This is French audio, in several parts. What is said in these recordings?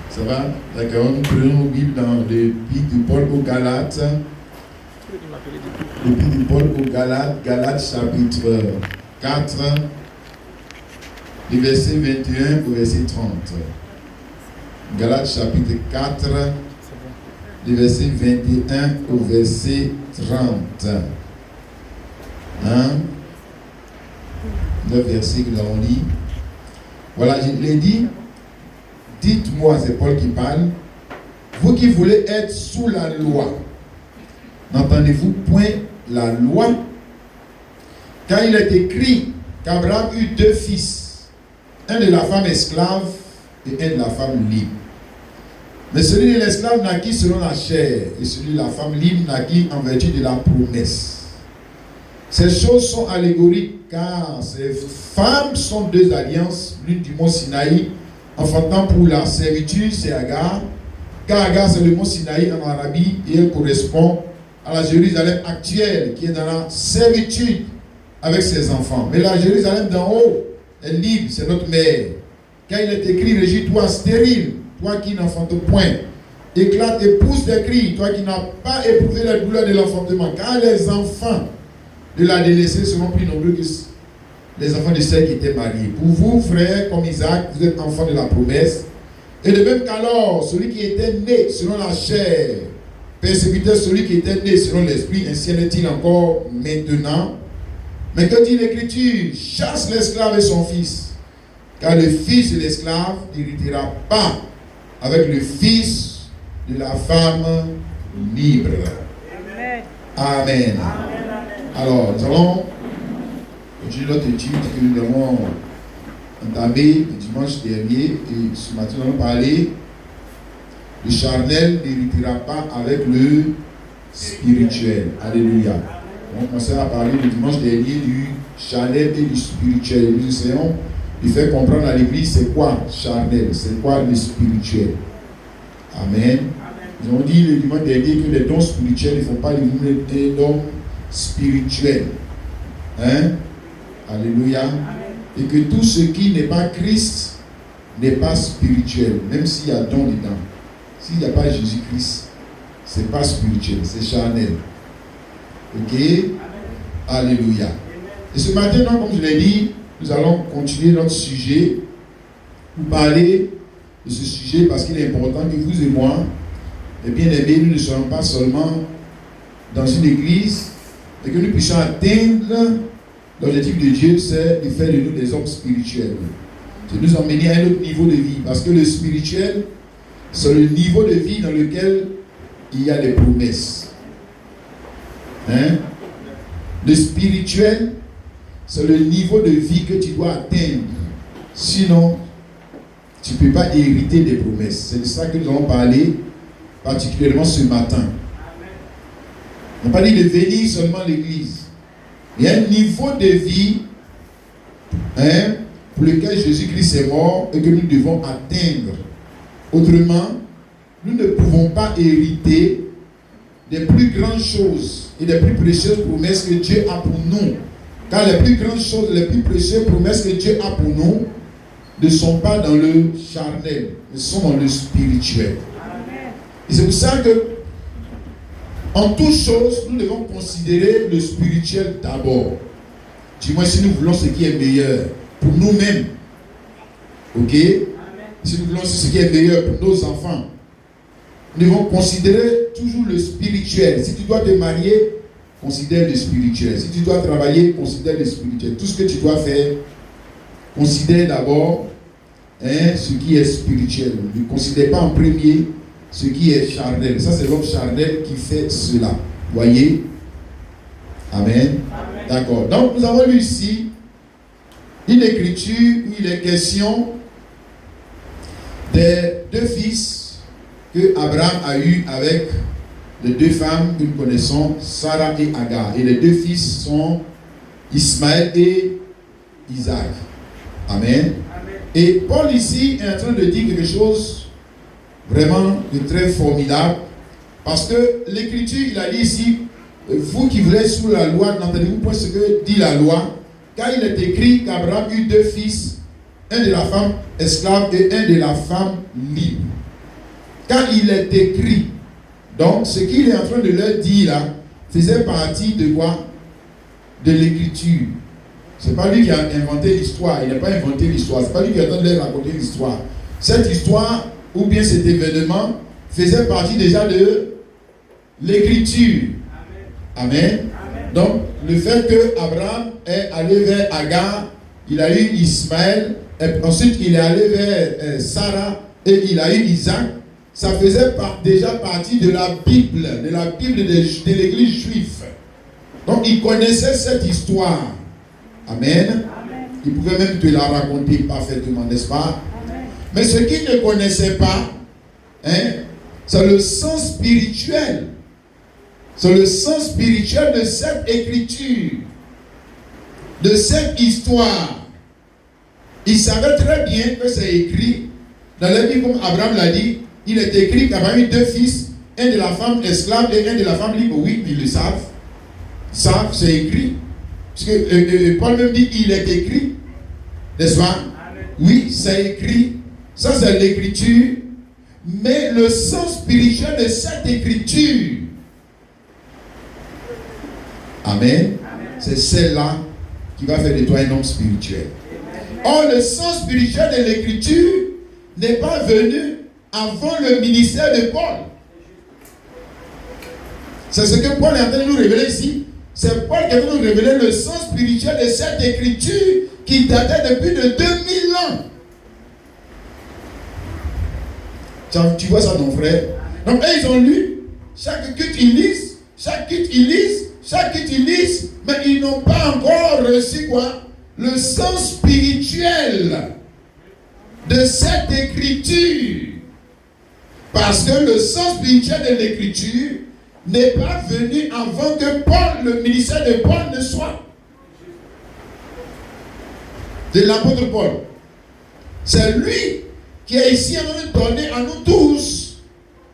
Ça va? D'accord. Nous prenons nos Bibles dans l'Épître de Paul aux Galates. L'Épître de Paul aux Galates, Galates chapitre 4, du verset 21 au verset 30. Galates chapitre 4, du verset 21 au verset 30. Hein? 9 versets que nous avons lus. Voilà, je l'ai dit. Dites-moi, c'est Paul qui parle, vous qui voulez être sous la loi, n'entendez-vous point la loi? Car il est écrit qu'Abraham eut 2 fils, un de la femme esclave et un de la femme libre. Mais celui de l'esclave naquit selon la chair, et celui de la femme libre naquit en vertu de la promesse. Ces choses sont allégoriques, car ces femmes sont 2 alliances, l'une du mont Sinaï, enfantant pour la servitude, c'est Agar, car Agar c'est le mont Sinaï en Arabie, et elle correspond à la Jérusalem actuelle, qui est dans la servitude avec ses enfants. Mais la Jérusalem d'en haut est libre, c'est notre mère. Car il est écrit, régis-toi stérile, toi qui n'enfantes point. Éclate et pousse des cris, toi qui n'as pas éprouvé la douleur de l'enfantement. Car les enfants de la délaissée seront plus nombreux que les enfants de celles qui étaient mariés. Pour vous, frères, comme Isaac, vous êtes enfants de la promesse. Et de même qu'alors, celui qui était né selon la chair persécutait celui qui était né selon l'esprit, ainsi en est-il encore maintenant. Mais que dit l'Écriture? Chasse l'esclave et son fils, car le fils de l'esclave n'héritera pas avec le fils de la femme libre. Amen. Amen. Alors, nous allons continuer notre étude que nous avons entamée le dimanche dernier. Et ce matin, nous allons parler: le charnel n'héritera pas avec le spirituel. Alléluia. On commençait à parler le dimanche dernier du charnel et du spirituel. Nous essayons de faire comprendre à l'église c'est quoi charnel, c'est quoi le spirituel. Amen. Nous avons dit le dimanche dernier que les dons spirituels ne font pas les dons spirituels. Hein? Alléluia. Et que tout ce qui n'est pas Christ n'est pas spirituel, même s'il y a don dedans. S'il n'y a pas Jésus-Christ, ce n'est pas spirituel, c'est charnel. Ok? Alléluia. Et ce matin, donc, comme je l'ai dit, nous allons continuer notre sujet pour parler de ce sujet parce qu'il est important que vous et moi, les bien-aimés, nous ne soyons pas seulement dans une église, mais que nous puissions atteindre l'objectif de Dieu, c'est de faire de nous des hommes spirituels. De nous emmener à un autre niveau de vie. Parce que le spirituel, c'est le niveau de vie dans lequel il y a des promesses. Hein? Le spirituel, c'est le niveau de vie que tu dois atteindre. Sinon, tu ne peux pas hériter des promesses. C'est de ça que nous allons parler particulièrement ce matin. On n'a pas dit de venir seulement à l'église. Il y a un niveau de vie pour lequel Jésus-Christ est mort et que nous devons atteindre. Autrement, nous ne pouvons pas hériter des plus grandes choses et des plus précieuses promesses que Dieu a pour nous. Car les plus grandes choses, les plus précieuses promesses que Dieu a pour nous ne sont pas dans le charnel, mais sont dans le spirituel. Amen. Et c'est pour ça que en toutes choses, nous devons considérer le spirituel d'abord. Du moins, si nous voulons ce qui est meilleur pour nous-mêmes. Ok? Amen. Si nous voulons ce qui est meilleur pour nos enfants, nous devons considérer toujours le spirituel. Si tu dois te marier, considère le spirituel. Si tu dois travailler, considère le spirituel. Tout ce que tu dois faire, considère d'abord ce qui est spirituel. Ne considère pas en premier ce qui est charnel. Ça, c'est l'homme charnel qui fait cela. Voyez? Amen. Amen. D'accord. Donc, nous avons lu ici une écriture où il est question des 2 fils que Abraham a eu avec les 2 femmes que nous connaissons, Sarah et Agar. Et les 2 fils sont Ismaël et Isaac. Amen. Amen. Et Paul ici est en train de dire quelque chose vraiment de très formidable, parce que l'écriture, il a dit ici, vous qui voulez sous la loi, n'entendez-vous point ce que dit la loi, car il est écrit qu'Abraham eut 2 fils, un de la femme esclave et un de la femme libre. Quand il est écrit, donc ce qu'il est en train de leur dire là, faisait partie de quoi? De l'écriture. C'est pas lui qui a inventé l'histoire, il n'a pas inventé l'histoire, c'est pas lui qui est en train de leur raconter l'histoire. Cette histoire, ou bien cet événement, faisait partie déjà de l'écriture. Amen. Amen. Donc, le fait que Abraham est allé vers Agar, il a eu Ismaël, et ensuite il est allé vers Sarah, et il a eu Isaac, ça faisait déjà partie de la Bible de l'église juive. Donc, il connaissait cette histoire. Amen. Amen. Il pouvait même te la raconter parfaitement, n'est-ce pas? Amen. Mais ce qu'il ne connaissait pas, c'est le sens spirituel. C'est le sens spirituel de cette écriture, de cette histoire. Il savait très bien que c'est écrit dans la Bible, comme Abraham l'a dit. Il est écrit qu'Abraham a eu 2 fils, un de la femme esclave et un de la femme libre. Oui, ils le savent. Ils savent, c'est écrit. Parce que Paul même dit il est écrit. N'est-ce pas? Oui, c'est écrit. Ça, c'est l'écriture. Mais le sens spirituel de cette écriture, Amen, c'est celle-là qui va faire de toi un homme spirituel. Or, le sens spirituel de l'écriture n'est pas venu avant le ministère de Paul. C'est ce que Paul est en train de nous révéler ici. C'est Paul qui est en train de nous révéler le sens spirituel de cette écriture qui datait depuis de 2000 ans. Tu vois ça, mon frère? Donc, ils ont lu, chaque culte ils lisent, chaque culte ils lisent, chaque culte ils lisent, mais ils n'ont pas encore reçu quoi? Le sens spirituel de cette écriture. Parce que le sens spirituel de l'écriture n'est pas venu avant que Paul, le ministère de Paul ne soit. De l'apôtre Paul. C'est lui qui est ici en train de donner à nous tous,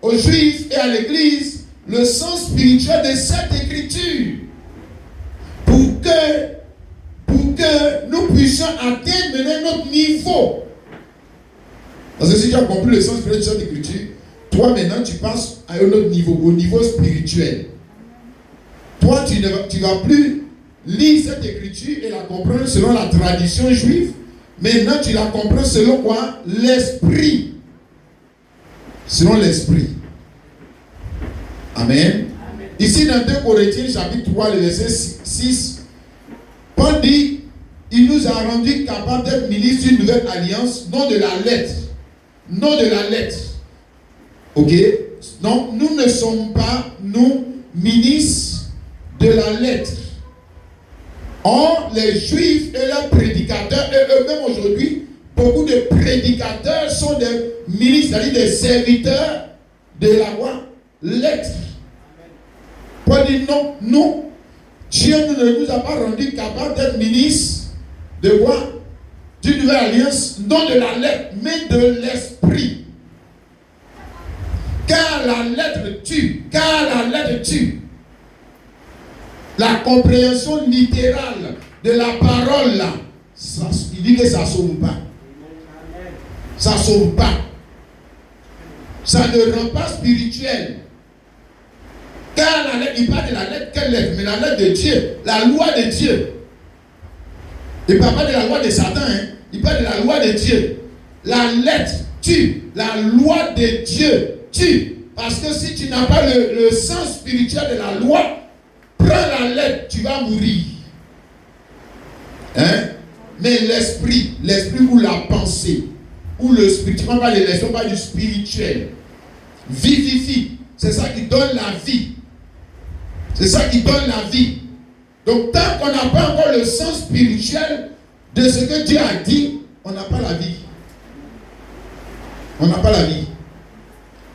aux Juifs et à l'Église, le sens spirituel de cette écriture. Pour que nous puissions atteindre notre niveau. Parce que si tu as compris le sens spirituel de cette écriture, toi maintenant tu passes à un autre niveau, au niveau spirituel. Toi tu ne vas plus lire cette écriture et la comprendre selon la tradition juive. Maintenant tu la comprends selon quoi? L'esprit. Selon l'esprit. Amen. Amen. Ici dans 2 Corinthiens chapitre 3, le verset 6, Paul dit, il nous a rendu capables d'être ministres d'une nouvelle alliance, non de la lettre. Non de la lettre. Ok? Donc nous ne sommes pas, nous, ministres de la lettre. Or, les Juifs et leurs prédicateurs, et eux-mêmes aujourd'hui, beaucoup de prédicateurs sont des ministres, c'est-à-dire des serviteurs de la loi, lettre. Paul dit non, nous, Dieu ne nous a pas rendu capables d'être ministres de quoi? D'une nouvelle alliance, non de la lettre, mais de l'esprit. Car la lettre tue, La compréhension littérale de la parole là, il dit que ça ne sauve pas. Ça ne sauve pas. Ça ne rend pas spirituel. Car la lettre, il parle de la lettre, quelle lettre? Mais la lettre de Dieu, la loi de Dieu. Il ne parle pas de la loi de Satan, il parle de la loi de Dieu. La lettre tue, la loi de Dieu tue. Parce que si tu n'as pas le sens spirituel de la loi, prends la lettre, tu vas mourir. Mais l'esprit ou la pensée, ou le spirit, tu ne prends pas les leçons, pas du spirituel. Vivifie, c'est ça qui donne la vie. C'est ça qui donne la vie. Donc tant qu'on n'a pas encore le sens spirituel de ce que Dieu a dit, on n'a pas la vie. On n'a pas la vie.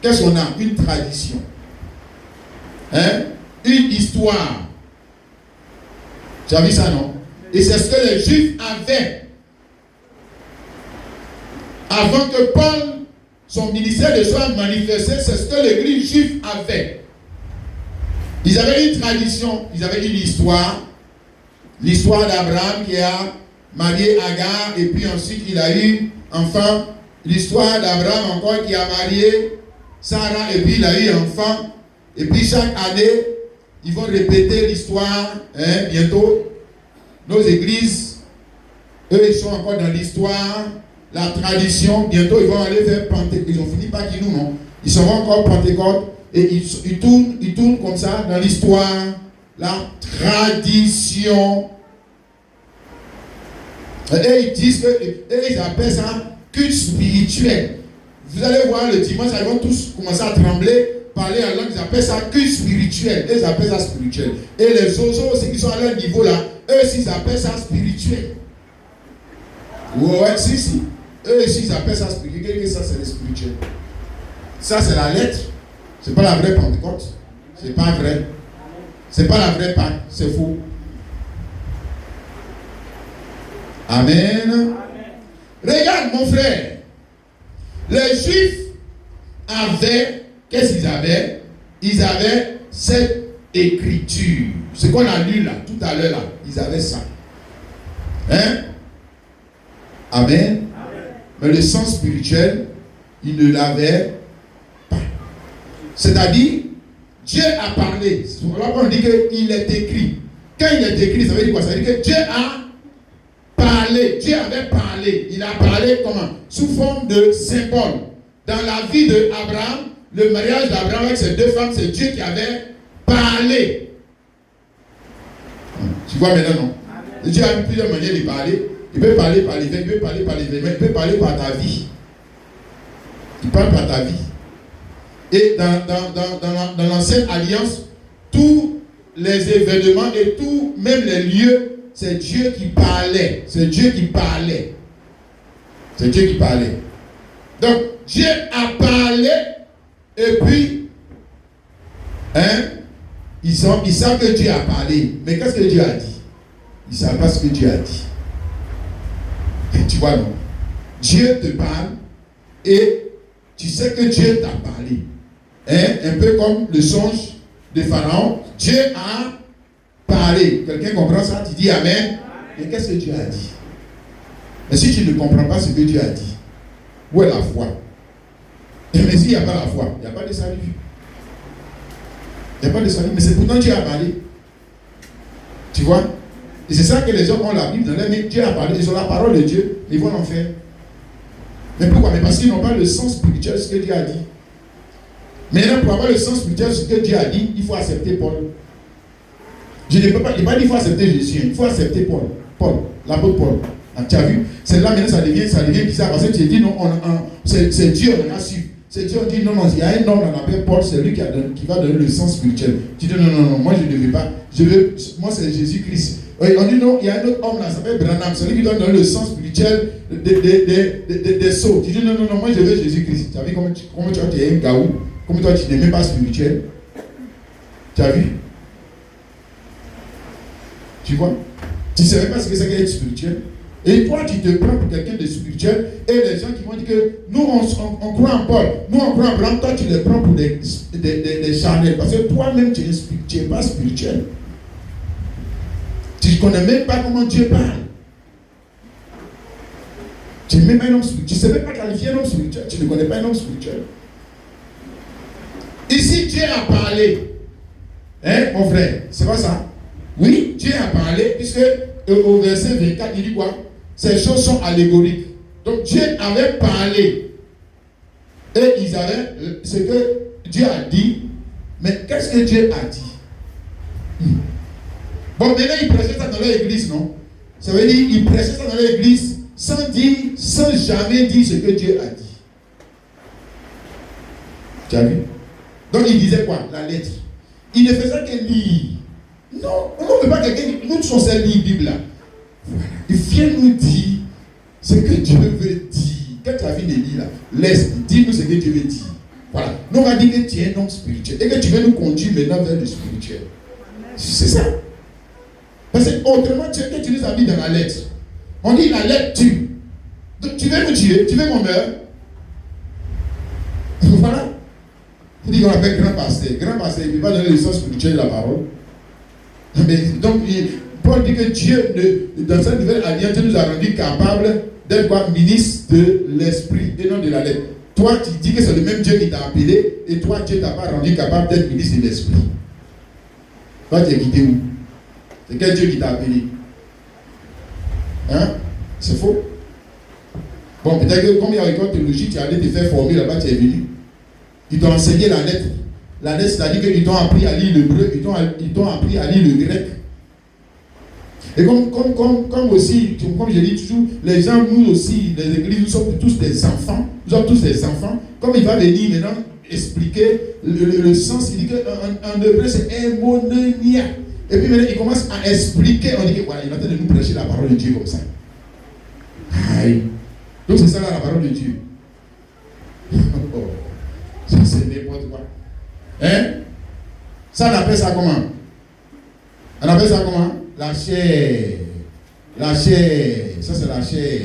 Qu'est-ce qu'on a? Une tradition. Une histoire. Tu as vu ça, non? Et c'est ce que les Juifs avaient. Avant que Paul, son ministère de soit manifesté, c'est ce que l'église juive avait. Ils avaient une tradition, ils avaient une histoire. L'histoire d'Abraham qui a marié Agar, et puis ensuite il a eu enfant. L'histoire d'Abraham encore qui a marié Sarah, et puis il a eu enfant. Et puis chaque année, ils vont répéter l'histoire, bientôt. Nos églises, eux, ils sont encore dans l'histoire, la tradition. Bientôt, ils vont aller faire Pentecôte. Ils ont fini par qui nous, non? Ils seront encore Pentecôte. Et ils tournent comme ça dans l'histoire, la tradition. Et ils disent ils appellent ça culte spirituel. Vous allez voir le dimanche, ils vont tous commencer à trembler, parler en langue, ils appellent ça culte spirituel. Ils appellent ça spirituel. Et les autres aussi qui sont à leur niveau là, eux aussi ils appellent ça spirituel. Ouais, si. Eux aussi ils appellent ça spirituel. Qu'est-ce que ça c'est le spirituel? Ça c'est la lettre. C'est pas la vraie Pentecôte. C'est pas vrai. C'est pas la vraie Pâque. C'est faux. Amen. Amen. Regarde mon frère. Les Juifs avaient, qu'est-ce qu'ils avaient? Ils avaient cette écriture. Ce qu'on a lu là, tout à l'heure là, ils avaient ça. Hein? Amen. Amen. Mais le sens spirituel, ils ne l'avaient pas. C'est-à-dire, Dieu a parlé. C'est pourquoi on dit qu'il est écrit. Quand il est écrit, ça veut dire quoi? Ça veut dire que Dieu a parlé. Dieu avait parlé. Il a parlé comment? Sous forme de symbole. Dans la vie d'Abraham, le mariage d'Abraham avec ses deux femmes, c'est Dieu qui avait parlé. Tu vois maintenant, non? Amen. Dieu a plusieurs manières de parler. Il peut parler par les veines, il peut parler par les événements, il peut parler par ta vie. Il parle par ta vie. Et dans l'ancienne alliance, tous les événements et tout, même les lieux, c'est Dieu qui parlait. C'est Dieu qui parlait. C'est Dieu qui parlait. Donc, Dieu a parlé et puis, ils savent que Dieu a parlé. Mais qu'est-ce que Dieu a dit? Ils ne savent pas ce que Dieu a dit. Et tu vois, non? Dieu te parle et tu sais que Dieu t'a parlé. Un peu comme le songe de Pharaon. Dieu a parlé. Quelqu'un comprend ça? Tu dis Amen. Et qu'est-ce que Dieu a dit? Mais si tu ne comprends pas ce que Dieu a dit, où est la foi? Mais s'il n'y a pas la foi, il n'y a pas de salut. Il n'y a pas de salut. Mais c'est pourtant Dieu a parlé. Tu vois? Et c'est ça que les hommes ont la Bible dans leur main. Dieu a parlé. Ils ont la parole de Dieu. Ils vont l'en faire. Mais pourquoi? Mais parce qu'ils n'ont pas le sens spirituel de ce que Dieu a dit. Maintenant, pour avoir le sens spirituel de ce que Dieu a dit, il faut accepter Paul. Je ne peux pas dire qu'il faut accepter Jésus. Il faut accepter Paul, l'apôtre Paul. Ah, tu as vu? C'est là maintenant ça devient bizarre parce que tu dis non, c'est Dieu, on a su. C'est Dieu, on dit non, il y a un homme on l'appelle Paul, c'est lui qui va donner le sens spirituel. Tu dis non, moi je ne veux pas. Moi c'est Jésus-Christ. On dit non, il y a un autre homme là, ça s'appelle Branham, c'est lui qui doit donner le sens spirituel des sceaux. Tu dis non, moi je veux Jésus-Christ. Tu as vu comment tu es un gaou? Comment toi tu n'es même pas spirituel? Tu as vu? Tu vois? Tu ne savais pas ce que c'est qu'être spirituel? Et toi, tu te prends pour quelqu'un de spirituel, et les gens qui vont dire que nous, on croit en Paul, nous, on croit en Abraham, toi, tu les prends pour des charnels. Parce que toi-même, tu n'es pas spirituel. Tu ne connais même pas comment Dieu parle. Tu n'es même pas un homme spirituel. Tu ne sais même pas qualifier un homme spirituel. Tu ne connais pas un homme spirituel. Ici, Dieu a parlé. Hein, mon frère? C'est pas ça? Oui, Dieu a parlé, puisque au verset 24, il dit quoi? Ces choses sont allégoriques. Donc Dieu avait parlé. Et ils avaient ce que Dieu a dit. Mais qu'est-ce que Dieu a dit? Bon, maintenant ils prêchaient ça dans leur église, non? Ça veut dire qu'ils prêchaient ça dans leur église sans jamais dire ce que Dieu a dit. Tu as vu? Donc il disait quoi? La lettre. Il ne faisait que lire. Non, on ne veut pas quelqu'un qui nous sommes censés lire la Bible là. Voilà. Il vient nous dire ce que Dieu veut dire. Quand tu as vu les lire là, dis-nous ce que Dieu veut dire. Voilà. Nous on va dire que tu es un homme spirituel et que tu veux nous conduire maintenant vers le spirituel. C'est ça. Parce que autrement, tu utilises la Bible dans la lettre. On dit la lettre tue. Donc tu veux me tuer, tu veux qu'on meure. Voilà. Il dit qu'on appelle grand pasteur. Grand pasteur, il ne peut pas donner le sens spirituel de la parole. Mais, donc, Paul dit que Dieu, dans sa nouvelle alliance, Dieu nous a rendu capables d'être quoi? Ministre de l'esprit et non de la lettre. Toi, tu dis que c'est le même Dieu qui t'a appelé, et toi, Dieu ne t'a pas rendu capable d'être ministre de l'esprit. Toi, tu es quitté où? C'est quel Dieu qui t'a appelé? Hein? C'est faux. Bon, peut-être que comme il y a une école théologique, tu es allé te faire former là-bas, tu es venu. Ils t'ont enseigné la lettre. La lettre, c'est-à-dire qu'ils t'ont appris à lire l'hébreu, ils t'ont appris à lire le grec. Et comme aussi, comme je dis toujours, les gens, nous aussi, les églises, nous sommes tous des enfants. Nous sommes tous des enfants. Comme il va venir maintenant expliquer le sens, il dit qu'en hébreu c'est hémonia. Et puis maintenant il commence à expliquer, on dit que voilà, il est en train de nous prêcher la parole de Dieu comme ça. Aïe. Donc c'est ça là, la parole de Dieu. Ça c'est n'importe quoi. Hein? Ça on appelle ça comment? On appelle ça comment? La chair. La chair. Ça c'est la chair.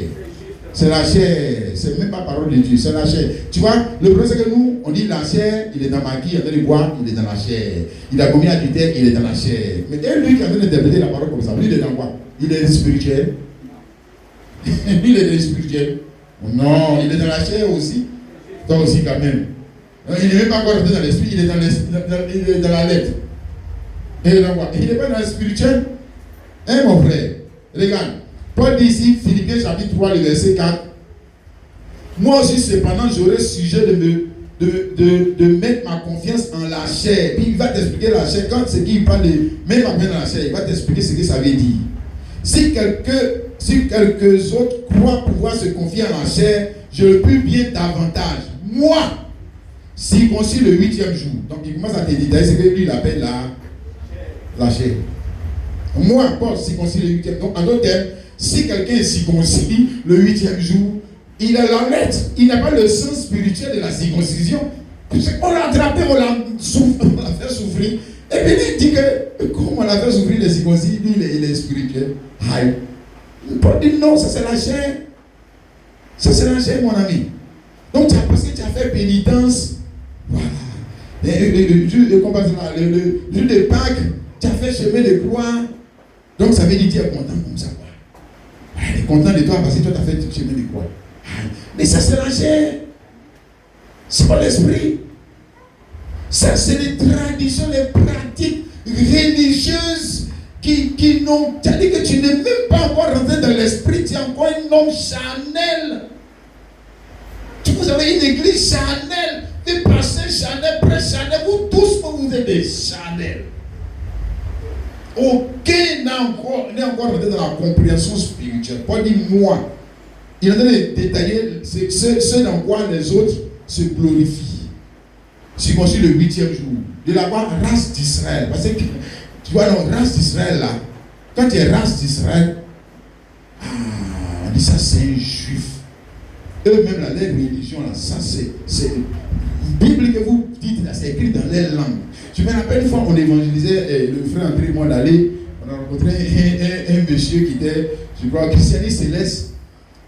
C'est la chair. C'est même pas parole de Dieu, c'est la chair. Tu vois, le problème c'est que nous, on dit la chair, il est dans ma vie, il est en train de boire, il est dans la chair. Il a commis adultère, il est dans la chair. Mais lui qui est en train d'interpréter la parole comme ça, lui il est dans quoi? Il est spirituel. Lui il est spirituel. Non, il est dans la chair aussi. Toi aussi quand même. Il n'est même pas encore rentré dans l'esprit, il est dans la lettre. Et il n'est pas dans le spirituel. Hein mon frère? Regarde. Paul dit ici, Philippiens chapitre 3, le verset 4. Moi aussi, cependant, j'aurai sujet de mettre ma confiance en la chair. Puis il va t'expliquer la chair. Quand c'est qu'il parle de mettre ma confiance en la chair, il va t'expliquer ce que ça veut dire. Si quelques autres croient pouvoir se confier en la chair, je le puis bien davantage. Moi, circoncis le 8e jour. Donc il commence à te détailler ce que lui il appelle la chair. Moi, Paul, circoncis le 8e. Donc en d'autres termes, si quelqu'un est circoncis le 8e jour, il a la lettre, il n'a pas le sens spirituel de la circoncision. On l'a attrapé, on l'a fait souffrir. Et puis il dit que, comment on l'a fait souffrir les circoncis, lui il est spirituel. Aïe. Paul dit non, ça c'est la chair. Ça c'est la chair, mon ami. Donc parce que tu as fait pénitence, voilà. Le jour de Pâques, tu as fait chemin de croix. Donc ça veut dire que tu es content comme ça. Il est content de toi parce que toi tu as fait le chemin de croix. Mais ça c'est la chair. C'est pas l'esprit. Ça c'est les traditions, les pratiques religieuses qui n'ont. C'est-à-dire que tu n'es même pas encore rentré dans l'esprit, tu es encore un homme charnel. Vous avez une église charnelle, des pasteurs charnels, prêtres charnels, vous tous vous êtes des charnels. Aucun n'est encore rentré dans la compréhension spirituelle. Paul dit moi. Il est en train de détailler ce dans quoi les autres se glorifient. Circoncis le 8e jour. De la race d'Israël. Parce que tu vois, non, race d'Israël là, quand tu es race d'Israël, on dit ça c'est un juif. Eux-mêmes, la religion, là, ça c'est Bible que vous dites, là, c'est écrit dans les langues. Je me rappelle une fois, on évangélisait, le frère André et moi d'aller, on a rencontré un monsieur qui était, je crois, christianiste céleste.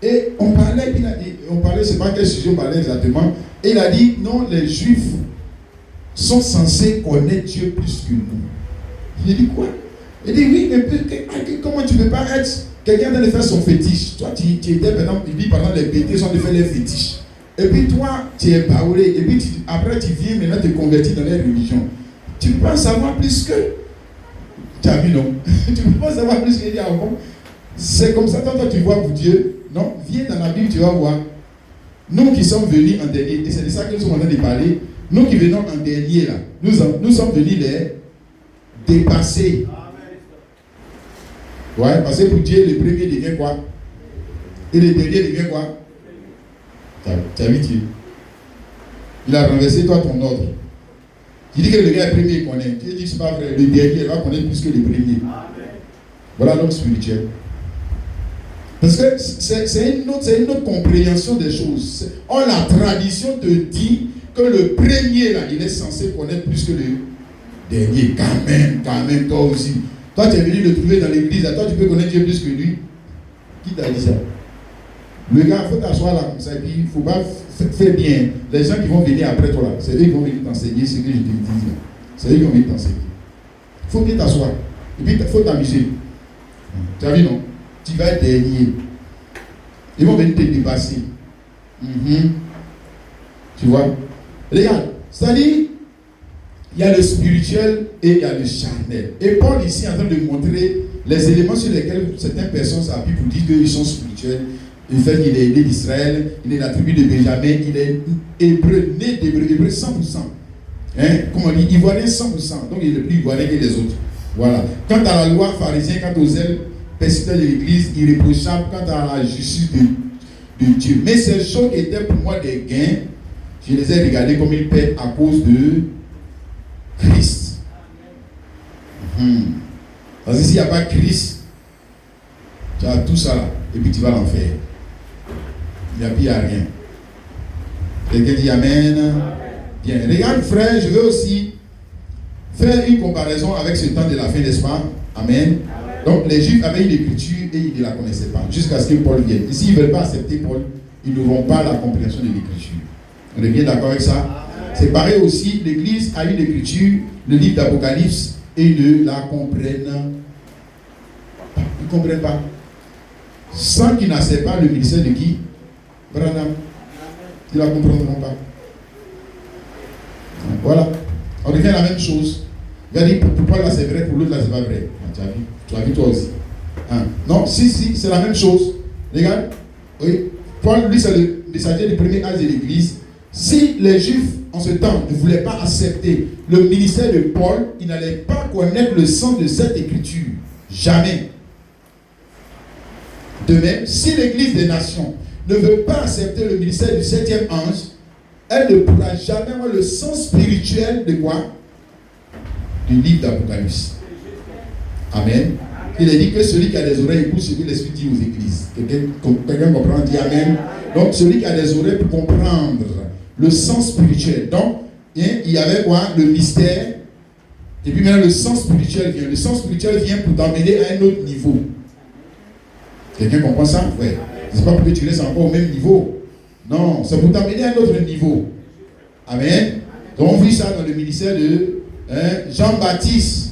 Et on parlait, je ne sais pas quel sujet on parlait exactement, et il a dit, non, les juifs sont censés connaître Dieu plus que nous. J'ai dit quoi? Il dit, oui, mais comment tu ne peux pas être quelqu'un de faire son fétiche? Toi, tu étais, par exemple, il dit, par exemple, les bêtés sont de faire les fétiches. Et puis toi, tu es baoulé, et puis après tu viens maintenant te convertir dans les religions. Tu ne peux pas savoir plus que. Tu as vu, non? Tu ne peux pas savoir plus qu'il y a avant. C'est comme ça, toi tu vois pour Dieu. Non, viens dans la Bible, tu vas voir. Nous qui sommes venus en dernier, et c'est de ça que nous sommes en train de parler, nous qui venons en dernier là, nous sommes venus les dépasser. Ouais, parce que pour Dieu, le premier devient quoi? Et le dernier devient quoi? Tu as vu Dieu. Il a renversé toi ton ordre. Il dit que le gars est premier, il connaît. Dieu dit que ce n'est pas vrai. Le dernier va connaître plus que le premier. Voilà l'homme spirituel. Parce que c'est une autre compréhension des choses. Or, la tradition te dit que le premier, là, il est censé connaître plus que le dernier. Quand même, toi aussi. Toi, tu es venu le trouver dans l'église. Toi, tu peux connaître Dieu plus que lui. Qui t'a dit ça? Le gars, il faut t'asseoir là comme ça. Et puis, il ne faut pas faire bien. Les gens qui vont venir après toi, là, c'est eux qui vont venir t'enseigner ce que je te dis. C'est eux qui vont venir t'enseigner. Il faut bien t'asseoir. Et puis, il faut t'amuser. Tu as vu, non? Tu vas être dernier. Ils vont venir te dépasser. Tu vois? Regarde, c'est-à-dire, il y a le spirituel et il y a le charnel. Et Paul ici est en train de montrer les éléments sur lesquels certaines personnes s'appuient pour dire qu'ils sont spirituels. Le fait qu'il est né d'Israël, il est de la tribu de Benjamin, il est hébreu, né d'hébreu, hébreu 100%. Hein? Comme on dit, ivoirien 100%. Donc il est plus ivoirien que les autres. Voilà. Quant à la loi pharisienne, quant aux zèles persécuteurs de l'église, irréprochable, quant à la justice de Dieu. Mais ces choses qui étaient pour moi des gains, je les ai regardées comme une perte à cause de Christ. Parce que s'il n'y a pas Christ, tu as tout ça là, et puis tu vas l'enfer. Il n'y a plus rien. Quelqu'un dit Amen. Bien. Regarde, frère, je veux aussi faire une comparaison avec ce temps de la fin, n'est-ce pas? Amen. Donc, les Juifs avaient une écriture et ils ne la connaissaient pas, jusqu'à ce que Paul vienne. Et s'ils ne veulent pas accepter Paul, ils n'auront pas la compréhension de l'écriture. On est bien d'accord avec ça? C'est pareil aussi, l'Église a une écriture, le livre d'Apocalypse, et ils ne la comprennent pas. Ils ne comprennent pas. Sans qu'ils n'acceptent pas le ministère de qui? Branham. Ils ne la comprendront pas. Voilà. On revient à la même chose. Il va dire, pour Paul là c'est vrai, pour l'autre là c'est pas vrai. Tu as vu toi aussi. Non, si, c'est la même chose. Regarde. Oui. Paul, lui, c'est le messager du premier âge de l'Église. Si les Juifs, en ce temps, ne voulaient pas accepter le ministère de Paul, ils n'allaient pas connaître le sens de cette écriture. Jamais. De même, si l'Église des nations ne veut pas accepter le ministère du 7e ange, elle ne pourra jamais avoir le sens spirituel de quoi? Du livre d'Apocalypse. Amen. Il est dit que celui qui a des oreilles écoute ce que l'Esprit dit aux églises. Quelqu'un comprend, dit Amen. Donc celui qui a des oreilles pour comprendre le sens spirituel. Donc, il y avait quoi? Le mystère. Et puis maintenant le sens spirituel vient. Le sens spirituel vient pour t'emmener à un autre niveau. Quelqu'un comprend ça? Oui. C'est pas pour que tu restes encore au même niveau. Non, c'est pour t'amener à un autre niveau. Amen. Donc on vit ça dans le ministère de Jean-Baptiste.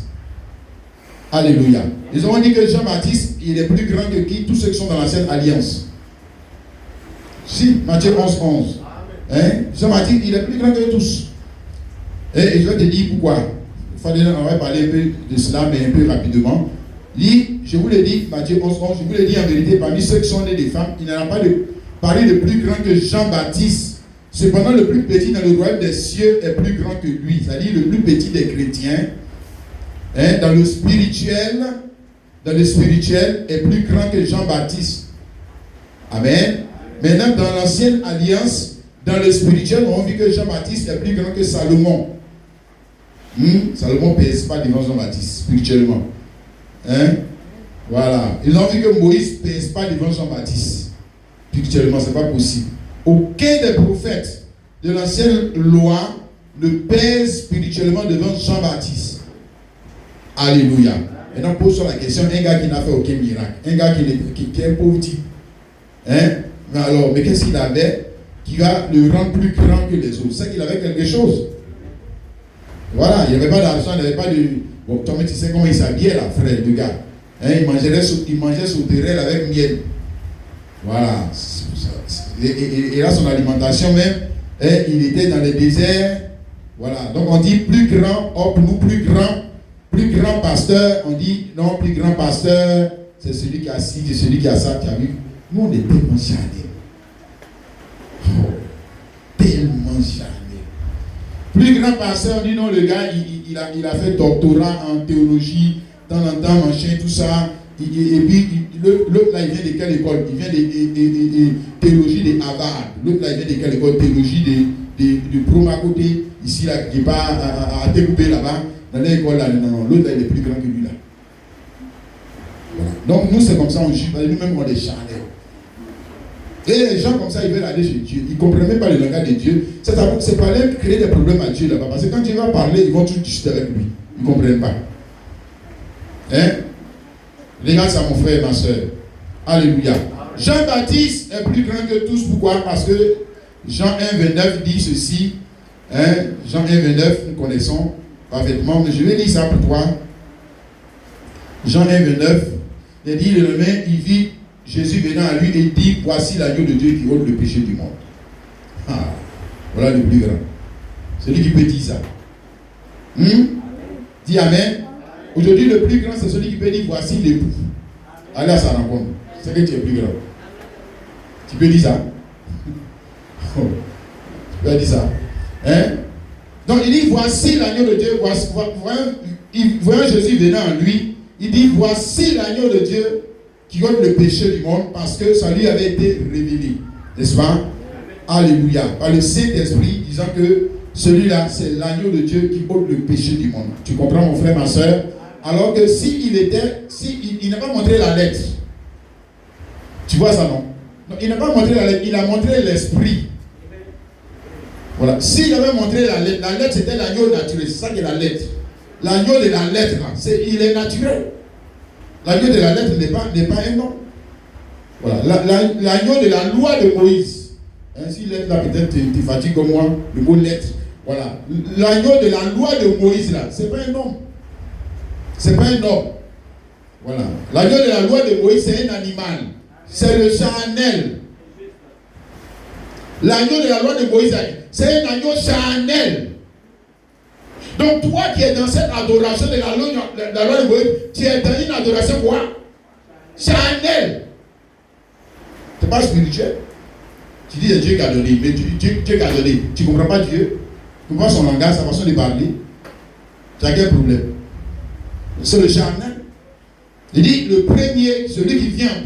Alléluia. Ils ont dit que Jean-Baptiste, il est plus grand que qui? Tous ceux qui sont dans l'ancienne alliance. Si, Matthieu 11. Jean-Baptiste, il est plus grand que tous. Et je vais te dire pourquoi. On va parler un peu de cela, mais un peu rapidement. Je vous l'ai dit, Matthieu 11, je vous l'ai dit en vérité, parmi ceux qui sont nés des femmes, il n'y en a pas de Paris de plus grand que Jean-Baptiste. Cependant, le plus petit dans le royaume des cieux est plus grand que lui. C'est-à-dire le plus petit des chrétiens. Dans le spirituel est plus grand que Jean-Baptiste. Amen. Maintenant, dans l'ancienne alliance, dans le spirituel, on dit que Jean-Baptiste est plus grand que Salomon. Salomon ne pèse pas devant Jean-Baptiste, spirituellement. Voilà. Ils ont vu que Moïse ne pèse pas devant Jean-Baptiste. Spirituellement, ce n'est pas possible. Aucun des prophètes de l'ancienne loi ne pèse spirituellement devant Jean-Baptiste. Alléluia. Maintenant, pose sur la question, un gars qui n'a fait aucun miracle, un gars qui est un pauvre type. Mais qu'est-ce qu'il avait qui va le rendre plus grand que les autres? C'est qu'il avait quelque chose. Voilà, il n'y avait pas d'argent, il n'y avait pas de... Bon, toi, tu sais comment il s'habillait là, frère, le gars. Il mangeait sauterelle avec miel. Voilà. Et là, son alimentation même, il était dans le désert. Voilà. Donc on dit plus grand, pour nous plus grand pasteur, on dit non, plus grand pasteur, c'est celui qui a ci, c'est celui qui a ça, tu as vu. Nous, on est tellement charnés. Tellement charnés. Plus grand pasteur, on dit non, le gars, il a fait doctorat en théologie, temps en temps, machin, tout ça. Et puis, l'autre là, il vient de quelle école? Il vient de théologie de Harvard. L'autre là, il vient de quelle école? Théologie de Promacoté, ici, là, qui n'est pas à Técoupé là-bas. Dans l'école là, non, l'autre là, il est plus grand que lui là. Voilà. Donc, nous, c'est comme ça, on juge, nous-mêmes, on est charnés. Et les gens comme ça, ils veulent aller chez Dieu. Ils ne comprennent même pas le langage de Dieu. C'est pas aller créer des problèmes à Dieu là-bas. Parce que quand Dieu va parler, ils vont tout discuter avec lui. Ils ne comprennent pas. Regarde ça, mon frère et ma soeur. Alléluia. Jean-Baptiste est plus grand que tous. Pourquoi? Parce que Jean 1, 29 dit ceci. Jean 1, 29, nous connaissons parfaitement. Mais je vais lire ça pour toi. Jean 1, 29. Il dit, le lendemain, il vit Jésus venant à lui et il dit, voici l'agneau de Dieu qui ôte le péché du monde. Ah, voilà le plus grand. C'est lui qui peut dire ça. Dis Amen. Aujourd'hui, le plus grand, c'est celui qui peut dire, voici l'époux. Allez à sa rencontre. C'est que tu es plus grand. Tu peux dire ça? Tu peux dire ça? Hein? Donc il dit, voici l'agneau de Dieu. Voyant Jésus venant à lui, il dit, voici l'agneau de Dieu qui ôte le péché du monde, parce que ça lui avait été révélé. N'est-ce pas? Alléluia. Par le Saint-Esprit, disant que celui-là, c'est l'agneau de Dieu qui ôte le péché du monde. Tu comprends, mon frère, ma soeur? Alors que il n'a pas montré la lettre. Tu vois ça, non? Non, il n'a pas montré la lettre, il a montré l'esprit. Voilà. S'il avait montré la lettre c'était l'agneau naturel. C'est ça qui est la lettre. L'agneau de la lettre, là, il est naturel. L'agneau de la lettre n'est pas un nom. Voilà. L'agneau de la loi de Moïse. Si lettre là, peut-être tu fatigues comme moi, le mot lettre. Voilà. L'agneau de la loi de Moïse, là, c'est pas un homme. C'est pas un homme. Voilà. L'agneau de la loi de Moïse, c'est un animal. C'est le charnel. L'agneau de la loi de Moïse, c'est un agneau charnel. Donc toi qui es dans cette adoration de la loi de Moïse, tu es dans une adoration quoi? Charnel. Ce n'est pas spirituel. Tu dis c'est Dieu qui a donné, mais Dieu qui a donné. Tu ne comprends pas Dieu? Tu comprends son langage, sa façon de parler? Tu as quel problème? C'est le charnel. Il dit le premier, celui qui vient en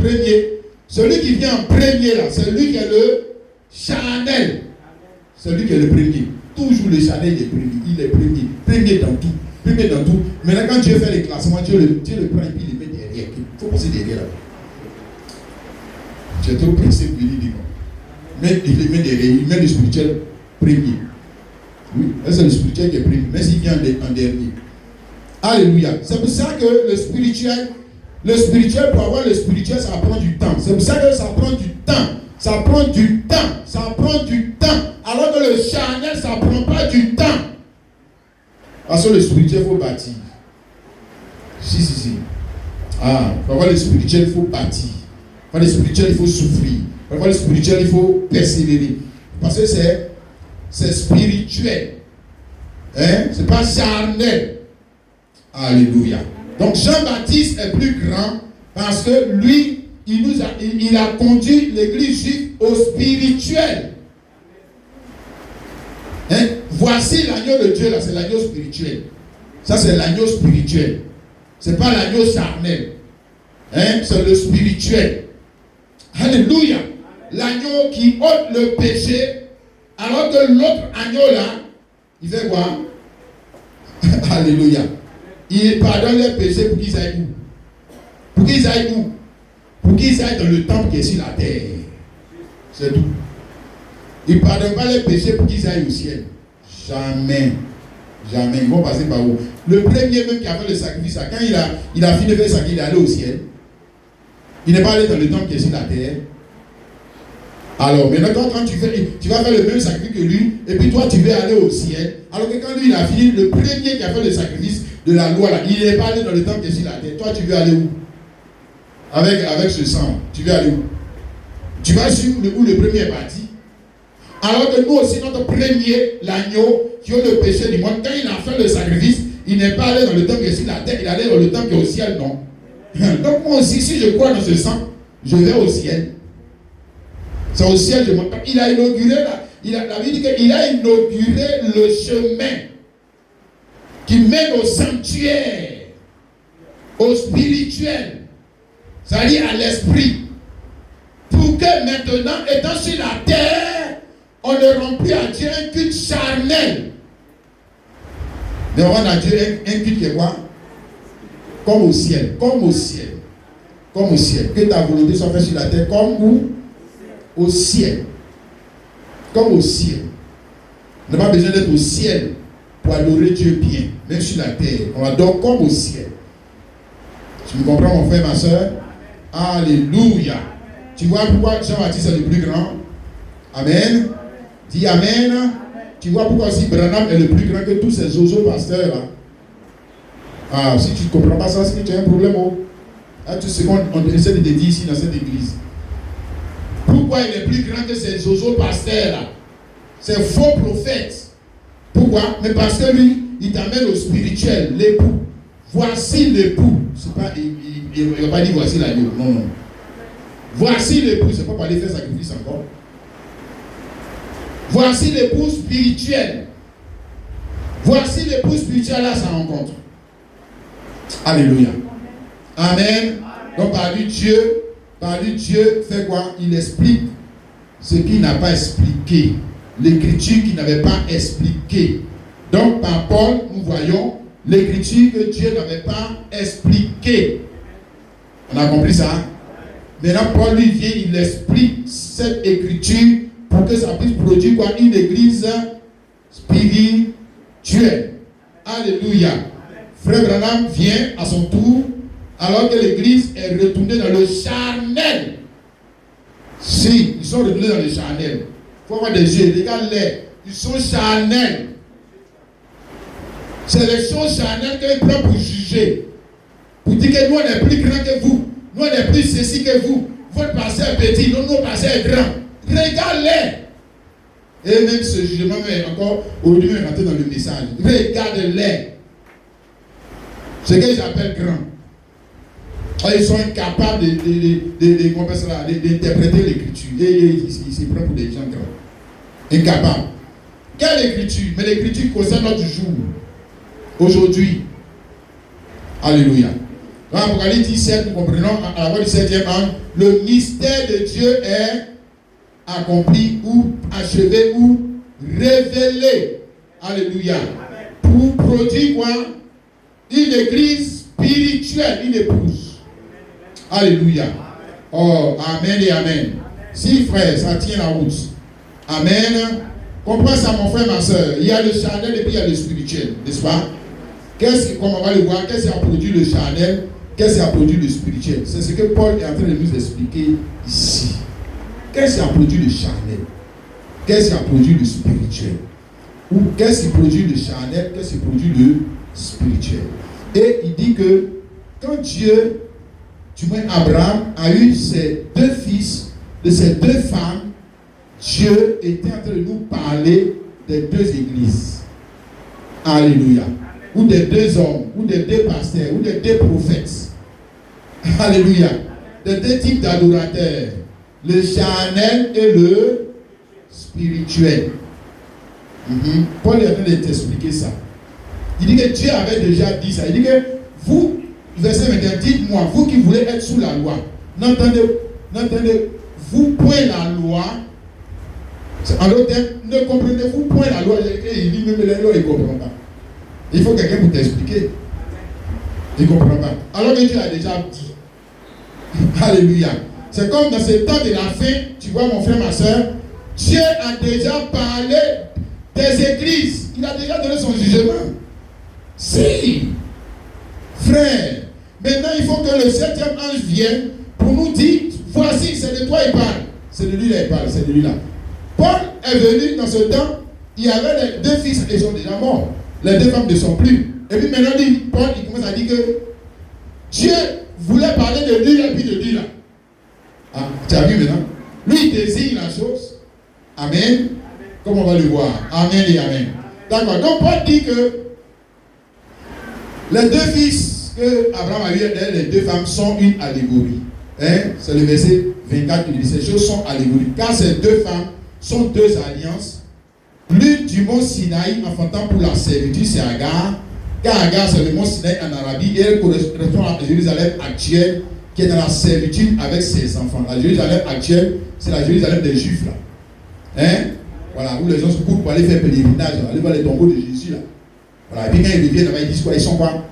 premier là, c'est lui qui est le charnel. C'est lui qui est le premier. Toujours le charnel est premier. Il est premier. Premier dans tout. Premier dans tout. Maintenant quand Dieu fait les classements, Dieu le prend et puis il le met derrière. Il faut passer derrière là. Tu es trop pressé pour lui dire. Mais il le met derrière. Il met le spirituel premier. Oui, c'est le spirituel qui est premier. Mais s'il vient en dernier. Alléluia. C'est pour ça que le spirituel, pour avoir le spirituel, ça prend du temps. C'est pour ça que ça prend du temps. Ça prend du temps. Ça prend du temps. Alors que le charnel, ça ne prend pas du temps. Parce que le spirituel, il faut bâtir. Si. Pour avoir le spirituel, il faut bâtir. Pour avoir le spirituel, il faut souffrir. Pour avoir le spirituel, il faut persévérer. Parce que c'est spirituel. Hein? Ce n'est pas charnel. Alléluia. Donc Jean-Baptiste est plus grand parce que lui, il a conduit l'église juive au spirituel. Hein? Voici l'agneau de Dieu, là, c'est l'agneau spirituel. Ça, c'est l'agneau spirituel. Ce n'est pas l'agneau charnel. Hein? C'est le spirituel. Alléluia. L'agneau qui ôte le péché, alors que l'autre agneau là, il fait quoi? Alléluia. Il pardonne les péchés pour qu'ils aillent où? Pour qu'ils aillent où? Pour qu'ils aillent dans le temple qui est sur la terre. C'est tout. Il ne pardonne pas les péchés pour qu'ils aillent au ciel. Jamais. Jamais. Ils vont passer par où? Le premier même qui a fait le sacrifice, quand il a fini de faire le sacrifice, il est allé au ciel. Il n'est pas allé dans le temple qui est sur la terre. Alors maintenant, quand tu vas faire le même sacrifice que lui, et puis toi tu veux aller au ciel, alors que quand lui il a fini, le premier qui a fait le sacrifice de la loi là, il n'est pas allé dans le temple qui est sur la terre. Toi tu veux aller où? Avec ce sang, tu veux aller où? Tu vas sur où le premier est parti. Alors que nous aussi, notre premier, l'agneau, qui a le péché du monde, quand il a fait le sacrifice, il n'est pas allé dans le temple qui est sur la terre, il est allé dans le temple qui est au ciel, non. Donc moi aussi, si je crois dans ce sang, je vais au ciel. C'est au ciel de mon temps. Il a inauguré, la Bible dit qu'il a inauguré le chemin qui mène au sanctuaire, au spirituel, c'est-à-dire à l'esprit. Pour que maintenant, étant sur la terre, on ne remplit à Dieu un culte charnel. Mais on rend à Dieu un culte qui est quoi? Comme au ciel, comme au ciel. Comme au ciel. Que ta volonté soit faite sur la terre comme où? Au ciel. Comme au ciel. On n'a pas besoin d'être au ciel pour adorer Dieu bien. Même sur la terre. On adore comme au ciel. Tu me comprends mon frère, ma soeur? Alléluia. Tu vois pourquoi Jean-Baptiste est le plus grand? Amen. Dis Amen. Tu vois pourquoi aussi Branham est le plus grand que tous ces oiseaux pasteurs là? Si tu ne comprends pas ça, c'est que tu as un problème. Tout ce qu'on essaie de dire ici dans cette église. Pourquoi il est plus grand que ces zozo pasteurs là? Ces faux prophètes. Pourquoi? Mais parce que lui, il t'amène au spirituel, l'époux. Voici l'époux. C'est pas, il ne va pas dire voici l'agneau. Non, non. Voici l'époux. C'est pas parler faire sacrifice encore. Voici l'époux spirituel. Voici l'époux spirituel à sa rencontre. Alléluia. Amen. Donc par lui Dieu fait quoi? Il explique ce qu'il n'a pas expliqué. L'écriture qu'il n'avait pas expliqué. Donc par Paul, nous voyons l'écriture que Dieu n'avait pas expliquée. On a compris ça? Maintenant Paul lui vient, il explique cette écriture pour que ça puisse produire quoi? Une église spirituelle. Alléluia. Frère Branham vient à son tour alors que l'église est retournée dans le charnel. Si, ils sont retournés dans le charnel. Il faut avoir des yeux, regardez-les. Ils sont charnels. C'est les choses charnelles qu'ils prennent pour juger. Pour dire que nous on est plus grands que vous. Nous on est plus ceci que vous. Votre passé est petit, notre passé est grand. Regarde-les. Et même ce jugement est encore aujourd'hui rentré dans le message. Regarde-les. Ce que j'appelle grand. Ils sont incapables d'interpréter l'écriture. Et ils se prennent pour des gens grands. Incapables. Quelle écriture? Mais l'écriture concerne notre jour. Aujourd'hui. Alléluia. Dans Apocalypse 17, nous comprenons à la voix du 7e ange, le mystère de Dieu est accompli ou achevé ou révélé. Alléluia. Pour produire quoi? Une église spirituelle, une épouse. Alléluia. Oh, amen et amen. Si frère, ça tient la route. Amen. Comprends ça mon frère, ma soeur. Il y a le charnel et puis il y a le spirituel, n'est-ce pas? Comme on va le voir, qu'est-ce qui a produit le charnel? Qu'est-ce qui a produit le spirituel? C'est ce que Paul est en train de nous expliquer ici. Qu'est-ce qui a produit le charnel? Qu'est-ce qui a produit le spirituel? Ou qu'est-ce qui produit le charnel? Qu'est-ce qui produit le spirituel? Et il dit que quand Dieu, du moins Abraham, a eu ses deux fils, de ses deux femmes, Dieu était en train de nous parler des deux églises. Alléluia. Ou des deux hommes, ou des deux pasteurs, ou des deux prophètes. Alléluia. Des deux types d'adorateurs. Le charnel et le spirituel. Paul est en train de t'expliquer ça. Il dit que Dieu avait déjà dit ça. Il dit que vous, verset 21, dites-moi, vous qui voulez être sous la loi, n'entendez-vous point la loi? En d'autres termes, ne comprenez-vous point la loi? Il dit, mais la loi, il ne comprend pas. Il faut quelqu'un pour t'expliquer. Il ne comprend pas. Alors que Dieu a déjà dit. Alléluia. C'est comme dans ce temps de la fin, tu vois mon frère, ma soeur, Dieu a déjà parlé des églises. Il a déjà donné son jugement. Si, frère, maintenant il faut que le 7e ange vienne pour nous dire, voici, c'est de toi il parle. C'est de lui là il parle, c'est de lui là. Paul est venu dans ce temps, il y avait les deux fils, ils sont déjà morts. Les deux femmes ne sont plus. Et puis maintenant, Paul il commence à dire que Dieu voulait parler de lui et puis de lui là. Ah, tu as vu maintenant? Lui il désigne la chose. Amen. Comme on va le voir. Amen et amen. D'accord. Donc Paul dit que les deux fils que Abraham a eu, les deux femmes sont une allégorie. Hein? C'est le verset 24 qui dit ces choses sont allégoriques. Car ces deux femmes sont deux alliances. L'une du mont Sinaï enfantant pour la servitude, c'est Agar. Car Agar, c'est le mont Sinaï en Arabie et elle correspond à Jérusalem actuelle qui est dans la servitude avec ses enfants. La Jérusalem actuelle, c'est la Jérusalem des Juifs là. Hein? Voilà, où les gens se courent pour aller faire pèlerinage, aller voir les tombeaux de Jésus là. Voilà, et puis quand ils reviennent là-bas, ils disent quoi? Ils sont quoi?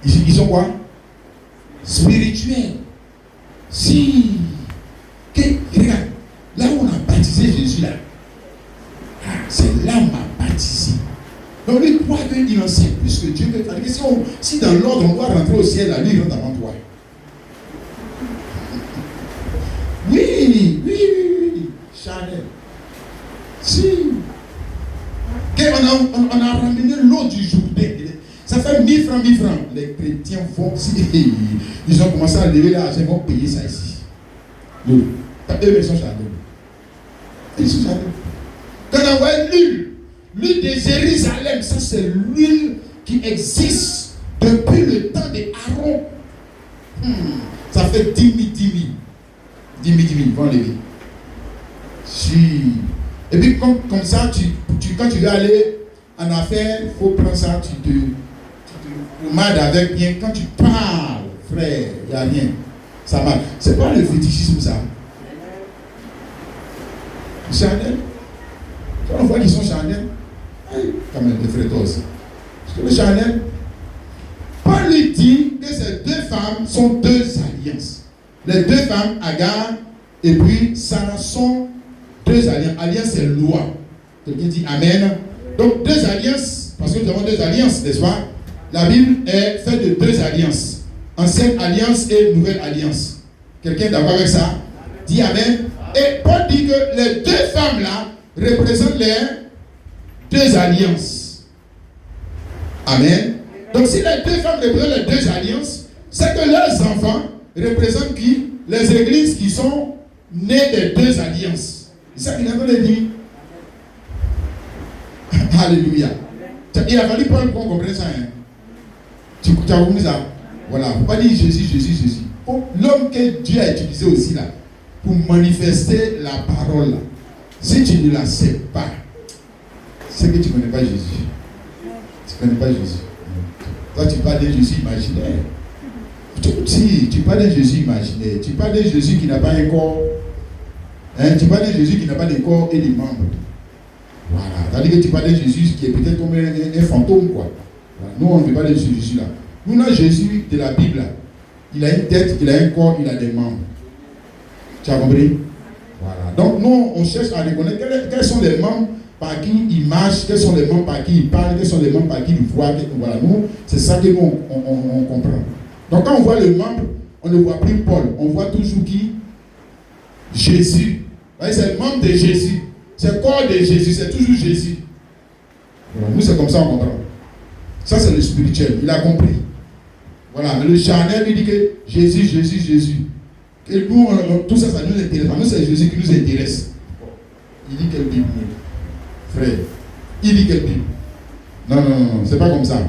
Ils sont quoi? Spirituels. Si. Regarde, là où on a baptisé Jésus là, c'est là où on a baptisé. Donc lui croit qu'il en sait plus que Dieu. Si dans l'ordre on doit rentrer au ciel, là, lui il rentre avant toi. Oui. Chanel. Si. On a ramené l'eau du Jourdain. Ça fait 1000 francs, 1000 francs. Les chrétiens vont, ils ont commencé à lever l'argent, ils vont payer ça ici. Eux, ils sont chardons. Ils sont chardons. Quand on voit l'huile de Jérusalem, ça c'est l'huile qui existe depuis le temps d'Aaron. Ça fait 10 000, 10 000. 10 000, 10 000, vont lever. Et puis comme ça, quand tu veux aller en affaires, il faut prendre ça, tu te pommades avec bien. Quand tu parles, frère, il n'y a rien. Ça marche. C'est pas le fétichisme ça. Charnel. On voit qu'ils sont charnels. Quand même, les frères aussi. Parce que le charnel, Paul lui dit que ces deux femmes sont deux alliances. Les deux femmes, Agar et puis Sarah, sont deux alliances. Alliance, c'est loi. Quelqu'un dit Amen. Donc, deux alliances, parce que nous avons deux alliances, n'est-ce pas? La Bible est faite de deux alliances. Ancienne alliance et nouvelle alliance. Quelqu'un est d'accord avec ça? Dit Amen. Et Paul dit que les deux femmes-là représentent les deux alliances. Amen. Donc, si les deux femmes représentent les deux alliances, c'est que leurs enfants représentent qui? Les églises qui sont nées des deux alliances. C'est ça qu'il a dit. Alléluia. Il a fallu Paul qu'on comprenne ça. Hein. Tu as compris ça? Voilà. Il ne faut pas dire Jésus. L'homme que Dieu a utilisé aussi là, pour manifester la parole là. Si tu ne la sais pas, c'est que tu ne connais pas Jésus. Tu ne connais pas Jésus. Toi, tu parles de Jésus imaginaire. Si, tu parles de Jésus imaginaire. Tu parles de Jésus qui n'a pas un corps. Hein? Tu parles de Jésus qui n'a pas de corps et des membres. Voilà. C'est-à-dire que tu parles de Jésus qui est peut-être comme un fantôme, quoi. Voilà. Nous, on ne veut pas de ce Jésus-là. Nous, on a Jésus de la Bible. Là. Il a une tête, il a un corps, il a des membres. Tu as compris? Voilà. Donc, nous, on cherche à reconnaître quels sont les membres par qui il marche, quels sont les membres par qui il parle, quels sont les membres par qui il voit. Voilà. Nous, c'est ça que nous, on comprend. Donc, quand on voit le membre, on ne voit plus Paul. On voit toujours qui? Jésus. C'est le membre de Jésus. C'est le corps de Jésus. C'est toujours Jésus. Voilà. Nous, c'est comme ça on comprend. Ça, c'est le spirituel. Il a compris. Voilà. Mais le charnel, il dit que Jésus. Et nous, tout ça, ça nous intéresse. Nous, c'est Jésus qui nous intéresse. Il dit quelle Bible, frère? Il dit quelle Bible? Non, c'est pas comme ça.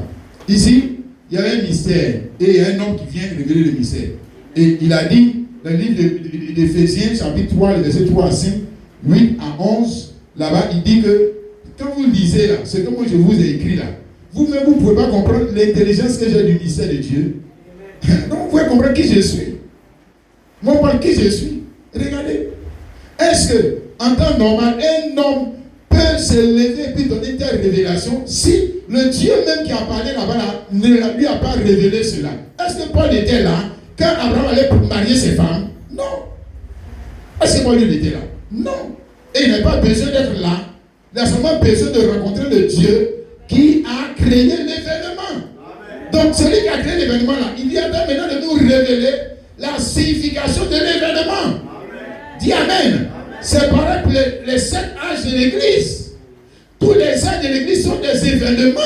Ici, il y a un mystère. Et il y a un homme qui vient révéler le mystère. Et il a dit, dans le livre d'Éphésiens, chapitre 3, les versets 3 à 5, 8 à 11, là-bas, il dit que, quand vous lisez là, ce que moi je vous ai écrit là, vous-même, vous ne pouvez pas comprendre l'intelligence que j'ai du mystère de Dieu. Donc, vous pouvez comprendre qui je suis. Moi, par qui je suis. Regardez. Est-ce que, en temps normal, un homme peut se lever et puis donner telle révélation si le Dieu même qui a parlé là-bas là, ne lui a pas révélé cela? Est-ce que Paul était là quand Abraham allait pour marier ses femmes? Non. Est-ce que Paul était là? Non. Et il n'a pas besoin d'être là. Il a seulement besoin de rencontrer le Dieu qui a créé l'événement. Donc celui qui a créé l'événement là, il vient maintenant de nous révéler la signification de l'événement. Dis Amen. C'est pareil pour les 7 âges de l'Église. Tous les âges de l'Église sont des événements.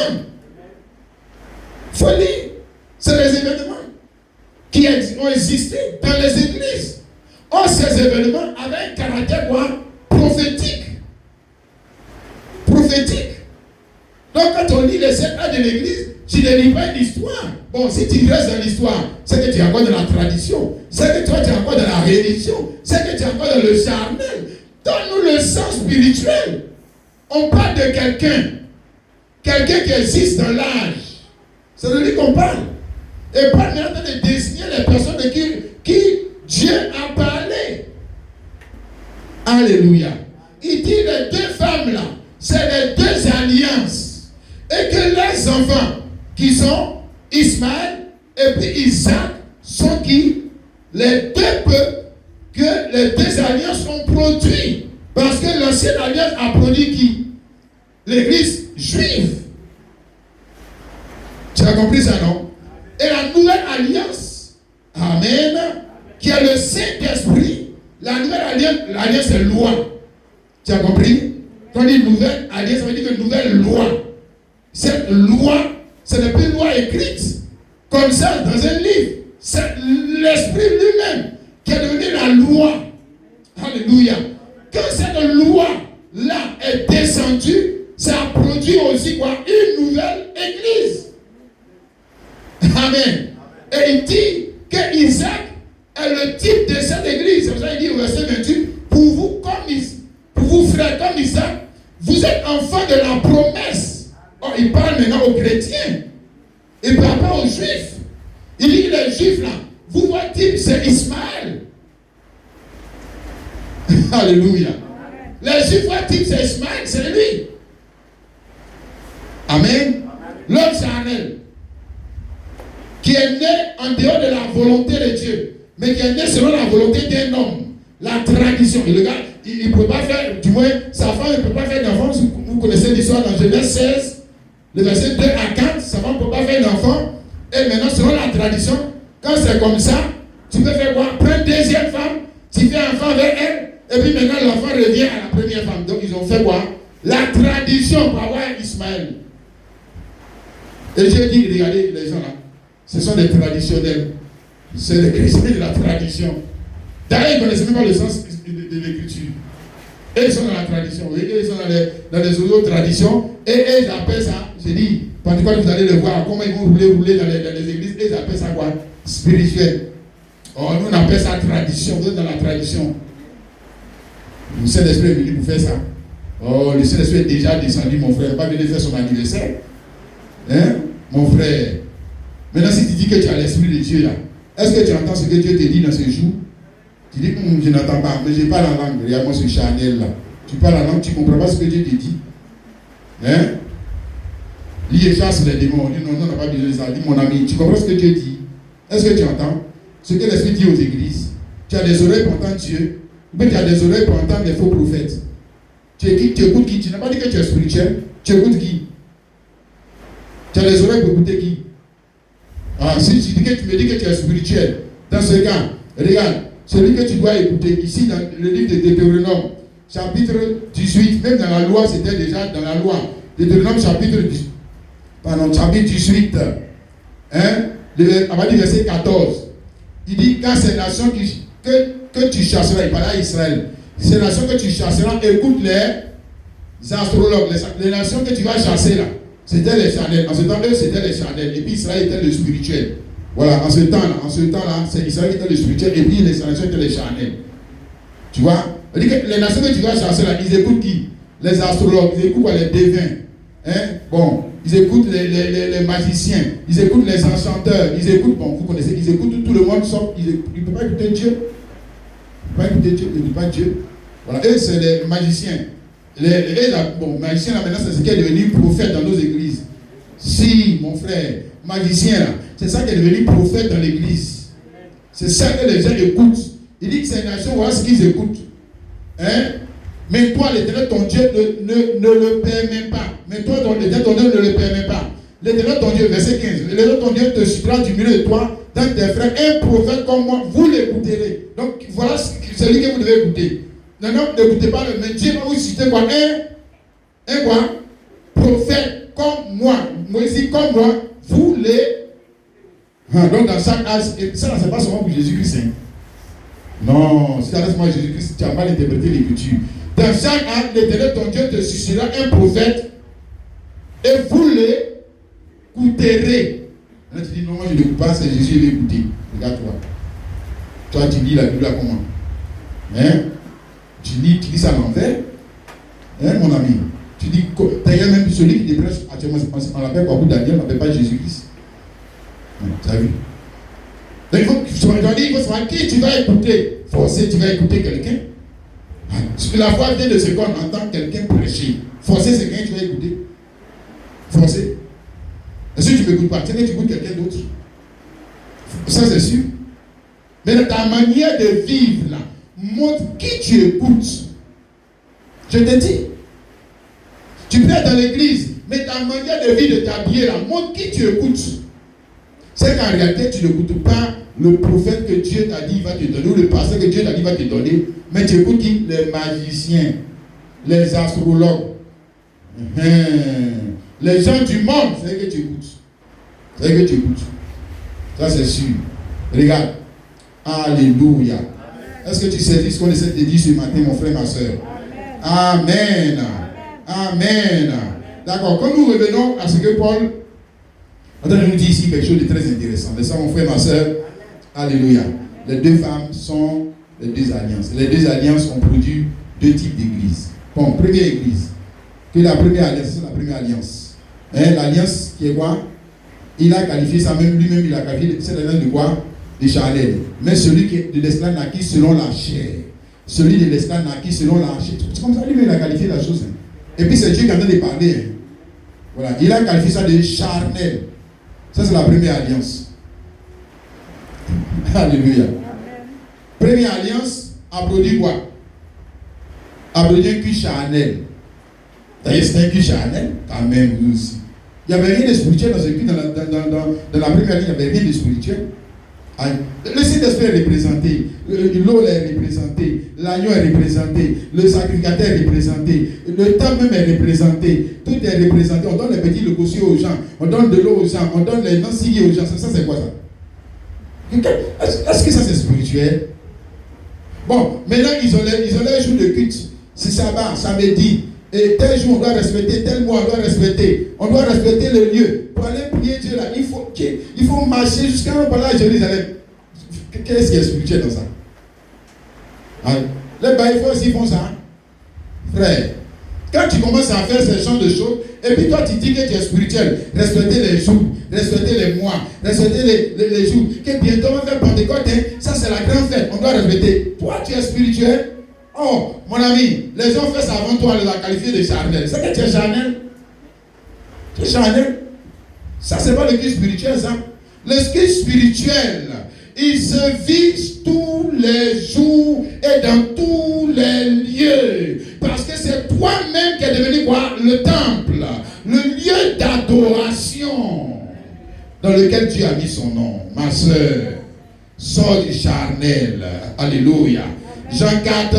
Folie. C'est des événements qui ont existé dans les églises. Or, ces événements avaient un caractère quoi? Prophétique. Prophétique. Donc, quand on lit les 7 âges de l'église, tu ne lis pas une histoire. Bon, si tu restes dans l'histoire, c'est que tu es encore dans la tradition. C'est que toi, tu es encore dans la religion. C'est que tu es encore dans le charnel. Donne-nous le sens spirituel. On parle de quelqu'un qui existe dans l'âge. C'est de lui qu'on parle. Et pas en train de désigner les personnes de qui Dieu a parlé. Alléluia. Il dit les deux femmes là, c'est les deux alliances. Et que les enfants qui sont Ismaël et puis Isaac sont qui? Les deux peuples que les deux alliances ont produit. Parce que l'ancienne alliance a produit qui? L'église juive. Tu as compris ça, non? Et la nouvelle alliance, amen, qui a le Saint-Esprit, la nouvelle alliance, l'alliance c'est loi. Tu as compris? Quand on dit nouvelle alliance, ça veut dire que nouvelle loi. Cette loi, Ce n'est plus une loi écrite, comme ça, dans un livre. C'est l'Esprit lui-même qui est devenu la loi. Alléluia. Quand cette loi-là est descendue, ça a produit aussi quoi? Une nouvelle église. Amen. Et il dit que Isaac est le type de cette église. C'est pour ça qu'il dit au verset 28, pour vous frères comme Isaac, vous êtes enfants de la promesse. Oh, il parle maintenant aux chrétiens. Il ne parle pas aux juifs. Il dit que les juifs là, vous votre type c'est Ismaël. Alléluia. Les juifs votre type c'est Ismaël, c'est lui. Amen. L'autre c'est Anel, qui est né en dehors de la volonté de Dieu, mais qui est né selon la volonté d'un homme. La tradition. Et le gars, il ne peut pas faire, du moins, sa femme ne peut pas faire d'enfant. Vous connaissez l'histoire dans Genèse 16, le verset 2 à 4, sa femme ne peut pas faire d'enfant. Et maintenant, selon la tradition, quand c'est comme ça, tu peux faire quoi? Prendre une deuxième femme, tu fais un enfant avec elle, et puis maintenant l'enfant revient à la première femme. Donc ils ont fait quoi? La tradition pour avoir Ismaël. Et Dieu dit, regardez les gens là, ce sont des traditionnels. C'est les chrétiens de la tradition. D'ailleurs, ils ne connaissent même pas le sens de l'écriture. Et ils sont dans la tradition, oui, et ils sont dans les autres traditions, et ils appellent ça, je dis, pendant que vous allez le voir, comment ils vont rouler dans les églises, et ils appellent ça quoi? Spirituel. Oh, nous on appelle ça tradition, vous êtes dans la tradition. Le Saint-Esprit est venu pour faire ça. Oh, le Saint-Esprit est déjà descendu, mon frère, pas venu faire son anniversaire. Hein, mon frère? Maintenant, si tu dis que tu as l'Esprit de Dieu là, est-ce que tu entends ce que Dieu te dit dans ce jour? Tu dis, je n'entends pas, mais je parle en langue. Regarde-moi ce Chanel là. Tu parles en langue, tu ne comprends pas ce que Dieu te dit. Hein? Lui chasse les démons. On dit, non, on n'a pas besoin de ça. Dis, mon ami, tu comprends ce que Dieu dit? Est-ce que tu entends ce que l'Esprit dit aux églises? Tu as des oreilles pour entendre Dieu, mais tu as des oreilles pour entendre les faux prophètes. Tu écoutes qui? Tu n'as pas dit que tu es spirituel. Tu écoutes qui? Tu as des oreilles pour écouter qui? Ah, si tu me dis que tu es spirituel, dans ce cas, regarde. Celui que tu dois écouter, ici dans le livre de Deutéronome, chapitre 18, même dans la loi, c'était déjà dans la loi. Deutéronome chapitre 18, à partir du verset 14. Il dit, car ces nations que tu chasseras, il parle à Israël, ces nations que tu chasseras, écoute les astrologues, les nations que tu vas chasser là, c'était les charnels. En ce temps, eux, c'était les charnels. Et puis Israël était le spirituel. Voilà, en ce temps-là, c'est Israël qui était le spirituel et puis les nations étaient les charnels. Tu vois? On dit que les nations que tu vas chasser là, ils écoutent qui? Les astrologues, ils écoutent les devins. Hein? Bon, ils écoutent les magiciens, ils écoutent les enchanteurs, ils écoutent, bon, vous connaissez, ils écoutent tout le monde, sauf ils ne peuvent pas écouter Dieu. Ils ne peuvent pas écouter Dieu, ils n'écoutent pas Dieu. Voilà, eux, c'est les magiciens. Magicien là maintenant, c'est ce qui est devenu prophète dans nos églises. Si, mon frère, magicien là, c'est ça qui est devenu prophète dans l'église. C'est ça que les gens écoutent. Il dit que c'est une nation, voilà ce qu'ils écoutent. Hein? Mais toi, l'Éternel, ton Dieu, ne le permet pas. Mais toi, l'Éternel, ton Dieu ne le permet pas. L'Éternel, ton Dieu, verset 15. L'Éternel, ton Dieu, te suscitera du milieu de toi, dans tes frères, un prophète comme moi, vous l'écouterez. Donc, voilà celui que vous devez écouter. Non, n'écoutez pas le mais Dieu va vous citer quoi? Un quoi? Prophète comme moi. Moïse comme moi, vous les. Donc dans chaque âge, ça c'est pas seulement pour Jésus-Christ. Hein. Non, si tu adresses moi Jésus-Christ, tu as mal interprété l'écriture. Dans chaque âge, l'Éternel ton Dieu te suscitera un prophète et vous l'écouterez. Là tu dis non, moi je ne l'écoute pas, c'est Jésus, je vais écouter. Regarde-toi. Toi tu lis la Bible à comment? Hein? Tu lis ça à l'envers. Hein, mon ami? Tu dis, d'ailleurs, même celui qui te prêche, on l'appelle pas Daniel, on l'appelle pas Jésus-Christ. Tu as vu? Donc, il faut savoir qui tu vas écouter. Forcé, tu vas écouter quelqu'un. La foi vient de ce qu'on entend quelqu'un prêcher. Forcé, c'est quelqu'un que tu vas écouter. Forcé. Et si tu ne m'écoutes pas, tu sais que tu écoutes quelqu'un d'autre. Ça, c'est sûr. Mais dans ta manière de vivre, là, montre qui tu écoutes. Je te dis. Tu peux être dans l'église, mais ta manière de vivre, de t'habiller, là, montre qui tu écoutes. C'est qu'en réalité, tu n'écoutes pas le prophète que Dieu t'a dit va te donner, ou le pasteur que Dieu t'a dit va te donner, mais tu écoutes qui? Les magiciens, les astrologues, les gens du monde, c'est ce que tu écoutes. C'est que tu écoutes. Ça, c'est sûr. Regarde. Alléluia. Est-ce que tu sais ce qu'on essaie de dire ce matin, mon frère, ma soeur? Amen. Amen. D'accord. Comme nous revenons à ce que Paul nous dit ici quelque chose de très intéressant. C'est ça, mon frère, ma soeur. Alléluia. Les deux femmes sont les deux alliances. Les deux alliances ont produit deux types d'églises. Bon, première église. Que la première alliance, c'est la première alliance. Hein, l'alliance qui est quoi? Il a qualifié ça même, lui-même, il a qualifié cette alliance de quoi? De charnel. Mais celui qui est de l'esclave naquit selon la chair. Celui de l'esclave naquit selon la chair. C'est comme ça, lui-même, il a qualifié la chose. Hein. Et puis c'est Dieu qui en a de parler. Hein. Voilà. Il a qualifié ça de charnel. Ça, c'est la première alliance. Alléluia. Première alliance a produit quoi? A produit un cul charnel. D'ailleurs, c'est un cul charnel, quand même, vous aussi. Il n'y avait rien de spirituel dans ce cul. Dans la première alliance, il n'y avait rien de spirituel. Le Saint-Esprit est représenté, l'eau est représentée, l'agneau est représenté, le sacrificateur est représenté, le temple même est représenté, tout est représenté. On donne les petits leucocieux aux gens, on donne de l'eau aux gens, on donne les nansigis aux gens. Ça c'est quoi ça? Est-ce que ça c'est spirituel? Bon, maintenant ils ont les jours de culte. C'est sabbat, samedi. Et tel jour on doit respecter, tel mois on doit respecter. On doit respecter le lieu. Pour aller prier Dieu là, il faut marcher jusqu'à là à Jérusalem. Qu'est-ce qui est spirituel dans ça? Les baïfos aussi font ça. Frère, quand tu commences à faire ce genre de choses, et puis toi tu dis que tu es spirituel, respecter les jours, respecter les mois, respecter les jours, que bientôt on va faire Pentecôte, hein? Ça c'est la grande fête, on doit respecter. Toi tu es spirituel. Oh, mon ami, les gens font ça avant toi, on les a qualifiés de charnel. C'est que tu es charnel. Tu es charnel. Ça, c'est pas le culte spirituel, ça. Le culte spirituel, il se vit tous les jours et dans tous les lieux. Parce que c'est toi-même qui es devenu quoi? Le temple, le lieu d'adoration dans lequel Dieu a mis son nom. Ma soeur, sors du charnel. Alléluia. Jean 4,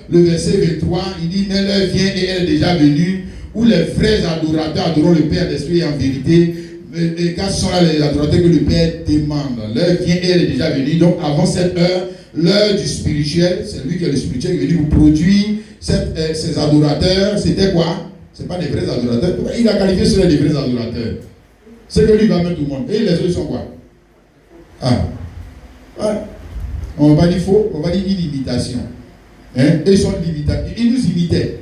le verset 23, il dit, mais l'heure vient et elle est déjà venue, où les vrais adorateurs adoreront le Père d'esprit et en vérité, et quand ce sont là les adorateurs que le Père demande. L'heure vient et elle est déjà venue, donc avant cette heure, l'heure du spirituel, c'est lui qui est le spirituel qui est venu pour produire ces adorateurs. C'était quoi? Ce n'est pas des vrais adorateurs. Il a qualifié ceux-là des vrais adorateurs. C'est que lui va mettre tout le monde. Et les autres sont quoi? On va dire faux, on va dire une imitation. Hein? Ils sont l'imitation. Ils nous imitaient.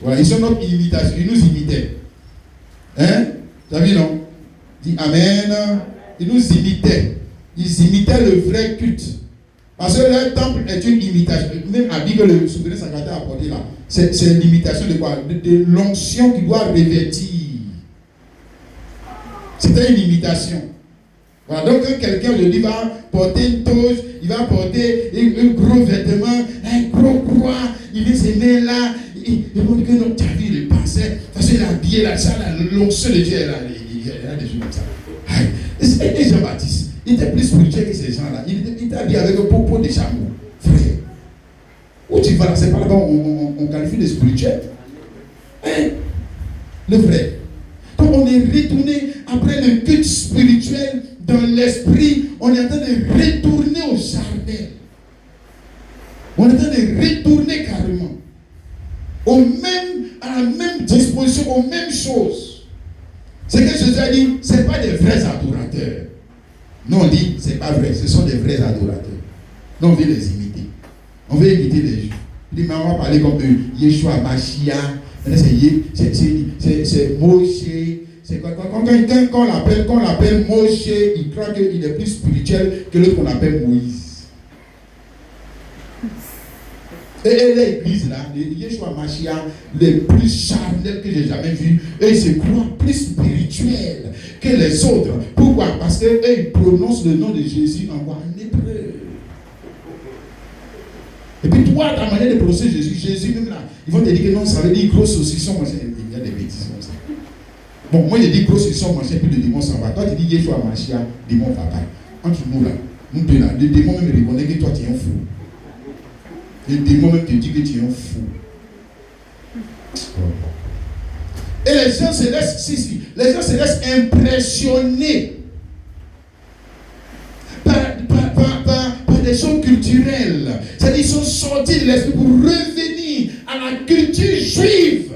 Voilà, ils sont notre imitation. Ils nous imitaient. Hein? Tu as vu, non? Dis Amen. Ils nous imitaient. Ils imitaient le vrai culte. Parce que leur temple est une imitation. Même habit que le souverain sacrataire a porté là. C'est l'imitation de quoi? De l'onction qui doit revêtir. C'était une imitation. Voilà, donc quand quelqu'un aujourd'hui va porter une toge, il va porter un gros vêtement, un gros croix, il vient se mettre là, il va dire que non, tu as vu le passé, parce qu'il a habillé là, ça, l'onction de Dieu est là, il y a des choses comme ça. Et Jean-Baptiste, il était plus spirituel que ces gens-là, il était habillé avec un popo de chameau. Frère, où tu vas là, c'est pas là-bas, on qualifie de spirituel. Hein? Le frère. Donc on est retourné après le culte spirituel. Dans l'esprit, on est en train de retourner au jardin. On est en train de retourner carrément. À la même disposition, aux mêmes choses. Ce que Jésus a dit, ce n'est pas des vrais adorateurs. Non, on dit, ce n'est pas vrai, ce sont des vrais adorateurs. Non, on veut les imiter. On veut imiter les Juifs. Il dit, mais on va parler comme Yeshua Mashiach. C'est Moshe. Quand on l'appelle Moshe, il croit qu'il est plus spirituel que l'autre qu'on appelle Moïse. Et l'église là, Yeshua Mashiach, les plus charnels que j'ai jamais vus, et ils se croient plus spirituels que les autres. Pourquoi? Parce qu'eux, ils prononcent le nom de Jésus en quoi? En hébreu. Et puis toi, ta manière de prononcer Jésus même là, ils vont te dire que non, ça veut dire gros saucisson. Il y a des bêtises comme ça. Bon, moi je dis gros saucisson, puis le démon s'en va. Toi tu dis Yeshua Mashiach, démon va pas. Entre nous là, nous deux là, le démon même reconnaît que toi tu es un fou. Le démon même te dit que tu es un fou. Et les gens se laissent, les gens se laissent impressionner choses culturelles. C'est-à-dire qu'ils sont sortis de l'esprit pour revenir à la culture juive.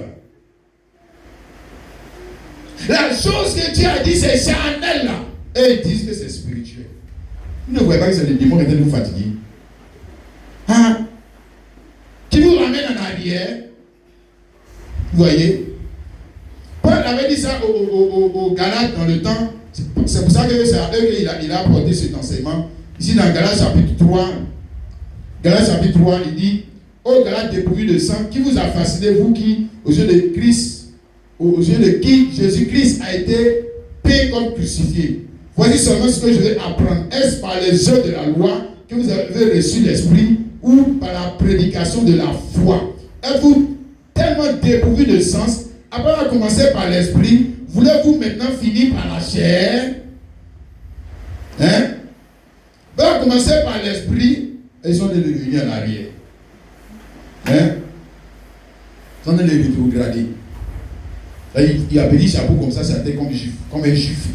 La chose que Dieu a dit, c'est charnel là. Et ils disent que c'est spirituel. Vous ne voyez pas que c'est le démon qui est nous fatiguer. Hein? Qui vous ramène en arrière. Vous voyez? Paul avait dit ça aux Galates dans le temps. C'est pour ça que c'est à eux qu'il a apporté cet enseignement. Ici dans Galates chapitre 3. Galates chapitre 3, il dit: ô Galates dépourvus de sang, qui vous a fasciné, vous qui, aux yeux de Christ, aux yeux de qui Jésus-Christ a été peint comme crucifié. Voici seulement ce que je vais apprendre. Est-ce par les œuvres de la loi que vous avez reçu l'esprit ou par la prédication de la foi? Êtes-vous tellement dépourvus de sens? Après avoir commencé par l'esprit, voulez-vous maintenant finir par la chair? Hein? Vous avez commencé par l'esprit et ils sont de revenir en arrière. Hein? Ils sont de rétrograder. Il a petit chapeau comme ça, c'était comme un juif.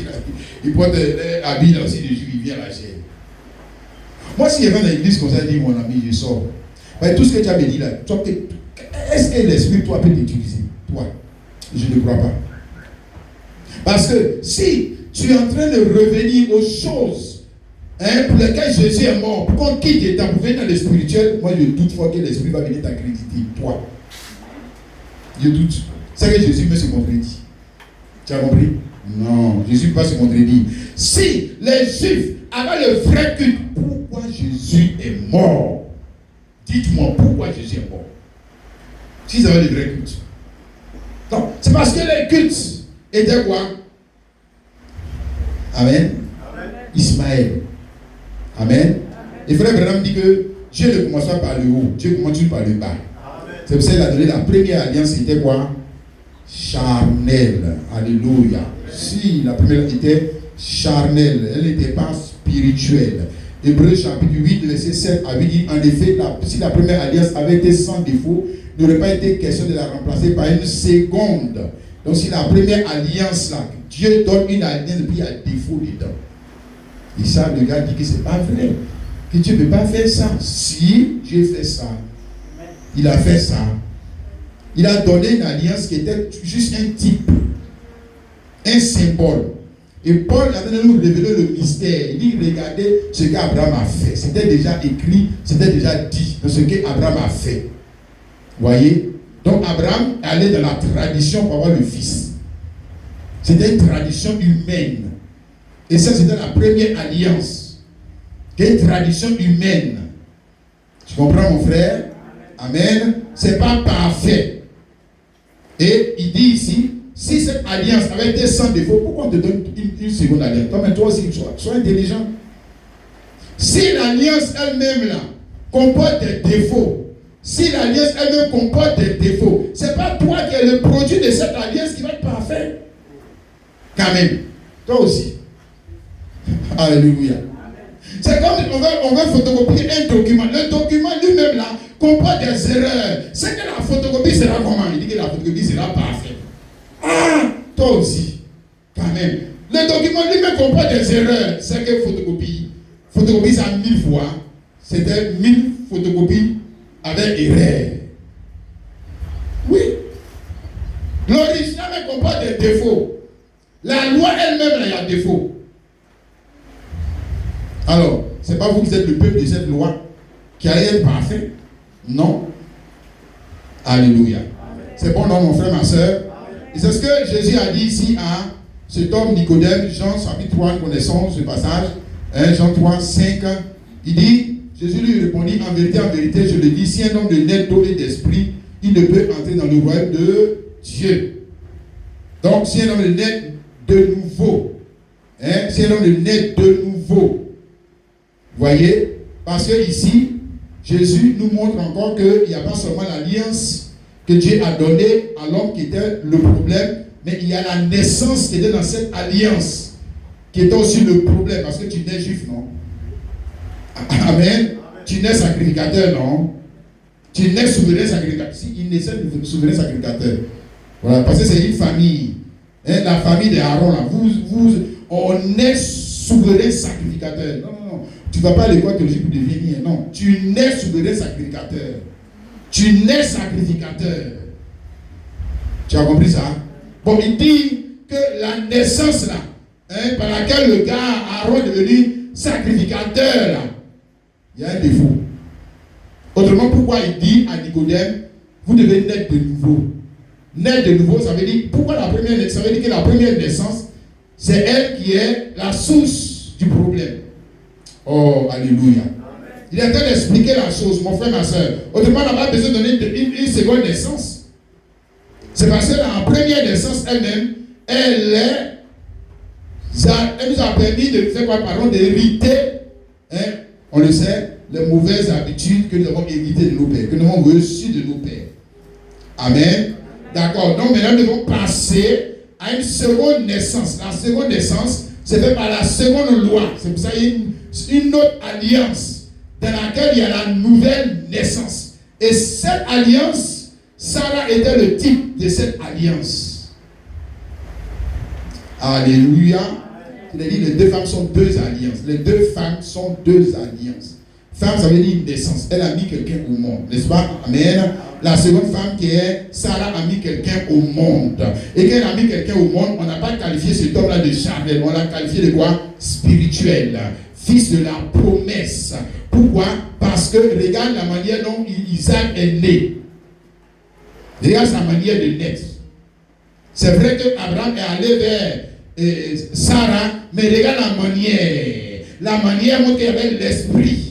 Il porte des habits là aussi de juif, il vient à la chair. Moi, si je vais dans l'église comme ça, je dis mon ami, je sors. Mais tout ce que tu as me dit là, est-ce que l'esprit, toi, peut t'utiliser? Toi, je ne crois pas. Parce que si tu es en train de revenir aux choses pour lesquelles Jésus est mort, pour qu'on quitte les temps, pour venir dans le spirituel, moi je doute fort que l'esprit va venir t'accréditer. Toi, je doute. C'est que Jésus me se contredit. Tu as compris? Non, Jésus ne peut pas se contredire. Si les Juifs avaient le vrai culte, pourquoi Jésus est mort? Dites-moi pourquoi Jésus est mort. S'ils avaient le vrai culte. Non, c'est parce que les cultes étaient quoi? Amen. Amen. Ismaël. Amen. Et frère Branham dit que Dieu ne commence pas par le haut, Dieu commence par le bas. Amen. C'est pour ça qu'il a donné la première alliance, c'était quoi? Charnel. Alléluia. Si la première était charnelle, elle n'était pas spirituelle. Hébreux chapitre 8, verset 7 avait dit: en effet, si la première alliance avait été sans défaut, il n'aurait pas été question de la remplacer par une seconde. Donc si la première alliance là, Dieu donne une alliance et puis il y a défaut dedans. Et ça, le gars dit que c'est pas vrai. Que Dieu ne peut pas faire ça. Si Dieu fait ça, il a fait ça. Il a donné une alliance qui était juste un type, un symbole. Et Paul a donné nous révéler le mystère. Il dit: regardez ce qu'Abraham a fait. C'était déjà écrit, c'était déjà dit de ce qu'Abraham a fait. Voyez? Donc Abraham allait dans la tradition pour avoir le fils. C'était une tradition humaine. Et ça, c'était la première alliance. Une tradition humaine. Tu comprends, mon frère? Amen. C'est pas parfait. Et il dit ici: si cette alliance avait été sans défaut, pourquoi on te donne une seconde alliance? Toi aussi, sois intelligent. Si l'alliance elle-même là comporte des défauts, si l'alliance elle-même comporte des défauts, c'est pas toi qui es le produit de cette alliance qui va être parfait. Quand même. Toi aussi. Alléluia. C'est comme on veut photocopier un document. Le document lui-même là comporte des erreurs. C'est que la photocopie sera comment? Il dit que la photocopie sera parfaite. Ah, toi aussi. Quand même. Le document lui-même comporte des erreurs. C'est que photocopie ça 1000 fois. C'était 1000 photocopies avec erreur. Oui. L'original comporte des défauts. La loi elle-même, il y a des défauts. Alors, ce n'est pas vous qui êtes le peuple de cette loi qui allait être parfait. Non. Alléluia. C'est bon, non, mon frère, ma soeur. Et c'est ce que Jésus a dit ici à cet homme Nicodème, Jean chapitre 3, nous connaissons ce passage, Jean 3, 5. Il dit, Jésus lui répondit: en vérité, je le dis, si un homme ne naît d'eau et d'esprit, il ne peut entrer dans le royaume de Dieu. Donc, si un homme ne naît de nouveau, si un homme ne naît de nouveau, voyez, parce que ici, Jésus nous montre encore qu'il n'y a pas seulement l'alliance que Dieu a donnée à l'homme qui était le problème, mais il y a la naissance qui était dans cette alliance qui était aussi le problème, parce que tu nais juif, non? Amen. Tu nais sacrificateur, non? Tu nais souverain sacrificateur. Si, il naissait souverain sacrificateur. Voilà, parce que c'est une famille. La famille d'Aaron, là. On naît souverain sacrificateur. Non, non, non. Tu ne vas pas à l'école théologique pour devenir. Non. Tu nais souverain sacrificateur. Tu nais sacrificateur. Tu as compris ça? Bon, il dit que la naissance là, par laquelle le gars Aaron est devenu sacrificateur là, il y a un défaut. Autrement, pourquoi il dit à Nicodème, vous devez naître de nouveau. Naître de nouveau, ça veut dire, pourquoi la première naissance? Ça veut dire que la première naissance, c'est elle qui est la source du problème. Oh, alléluia. Il est en train d'expliquer la chose, mon frère, ma soeur. Autrement, on n'a pas besoin de donner une seconde naissance. C'est parce que la première naissance elle-même, elle nous a permis de faire quoi, pardon, d'hériter, on le sait, les mauvaises habitudes que nous avons héritées de nos pères, que nous avons reçues de nos pères. Amen. D'accord. Donc maintenant, nous devons passer à une seconde naissance. La seconde naissance, c'est fait par la seconde loi. C'est pour ça qu'il y a une autre alliance dans laquelle il y a la nouvelle naissance. Et cette alliance, Sarah était le type de cette alliance. Alléluia. Il a dit les deux femmes sont deux alliances. Les deux femmes sont deux alliances. Femme, ça veut dire une naissance. Elle a mis quelqu'un au monde. N'est-ce pas? Amen. La seconde femme qui est Sarah a mis quelqu'un au monde. Et quand elle a mis quelqu'un au monde, on n'a pas qualifié cet homme-là de charnel. On l'a qualifié de quoi? Spirituel. Fils de la promesse. Pourquoi? Parce que regarde la manière dont Isaac est né. Regarde sa manière de naître. C'est vrai qu'Abraham est allé vers Sarah, mais regarde la manière. La manière montre qu'il y avait l'esprit.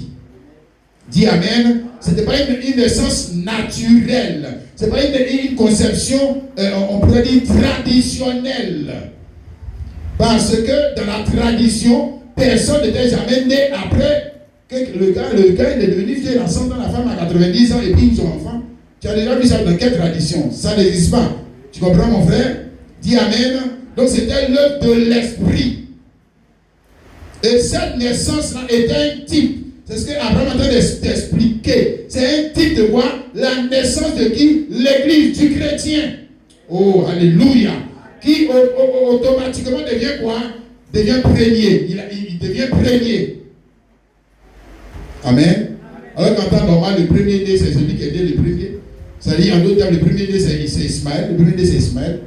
Dis Amen. Ce n'était pas une naissance naturelle. Ce n'est pas une conception, on pourrait dire, traditionnelle. Parce que dans la tradition, personne n'était jamais né après que le gars il est devenu vieux, il a 100 ans, la femme a 90 ans et puis ils ont enfant. Tu as déjà vu ça dans quelle tradition? Ça n'existe pas. Tu comprends mon frère? Dis Amen. Donc c'était l'œuvre de l'esprit. Et cette naissance-là était un type. C'est ce qu'Abraham est en train d'expliquer. C'est un type de quoi? La naissance de qui? L'église, du chrétien. Oh, alléluia. Qui automatiquement devient quoi? Devient premier. Il devient premier. Amen. Alors qu'en temps normal, le premier né, c'est celui qui est né le premier. C'est-à-dire, en d'autres termes, le premier né, c'est Ismaël. Le premier né, c'est Ismaël.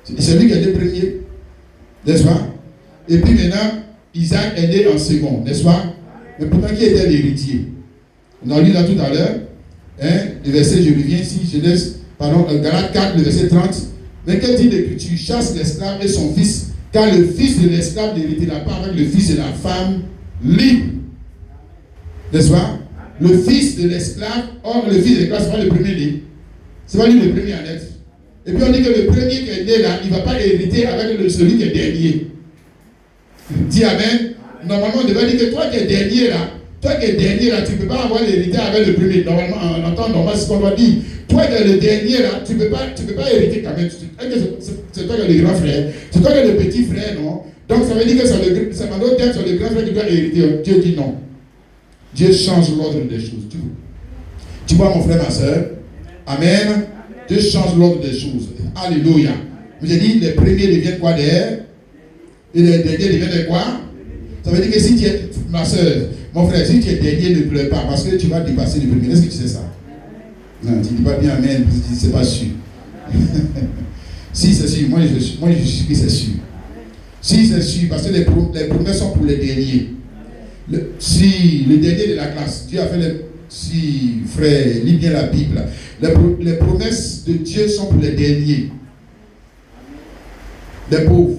C'est celui qui est né premier. N'est-ce pas? Et puis maintenant, Isaac est né en second. N'est-ce pas? Mais pourtant, qui était l'héritier? On a lu là tout à l'heure, le verset, je reviens ici, Galates 4, le verset 30. Mais quel dit l'Écriture? Chasse l'esclave et son fils, car le fils de l'esclave n'héritera pas avec le fils de la femme libre. N'est-ce pas? Le fils de l'esclave, or le fils de l'esclave, ce n'est pas le premier né. Ce n'est pas lui le premier à naître. Et puis on dit que le premier qui est né là, il ne va pas hériter avec celui qui est dernier. Dis Amen. Normalement, on devrait dire que toi qui es dernier là, tu ne peux pas avoir l'hérité avec le premier. Normalement, en temps normal, c'est ce qu'on doit dire. Toi qui es le dernier là, tu ne peux pas hériter quand même. C'est toi qui es le grand frère. C'est toi qui es le petit frère, non? Donc ça veut dire que c'est le grand frère qui doit hériter. Dieu dit non. Dieu change l'ordre des choses. Tu vois mon frère, ma soeur? Amen. Dieu change l'ordre des choses. Alléluia. J'ai dit, les premiers deviennent quoi derrière? Et les derniers deviennent quoi? Ça veut dire que si tu es, ma soeur, mon frère, si tu es dernier, ne pleure pas parce que tu vas dépasser le premier. Est-ce que tu sais ça? Non, tu ne dis pas bien amen, parce que c'est pas sûr. Si c'est sûr, moi je suis que c'est sûr. Si c'est sûr, parce que les promesses sont pour les derniers. Si le dernier de la classe, Dieu a fait si frère, lis bien la Bible. Les promesses de Dieu sont pour les derniers. Les pauvres,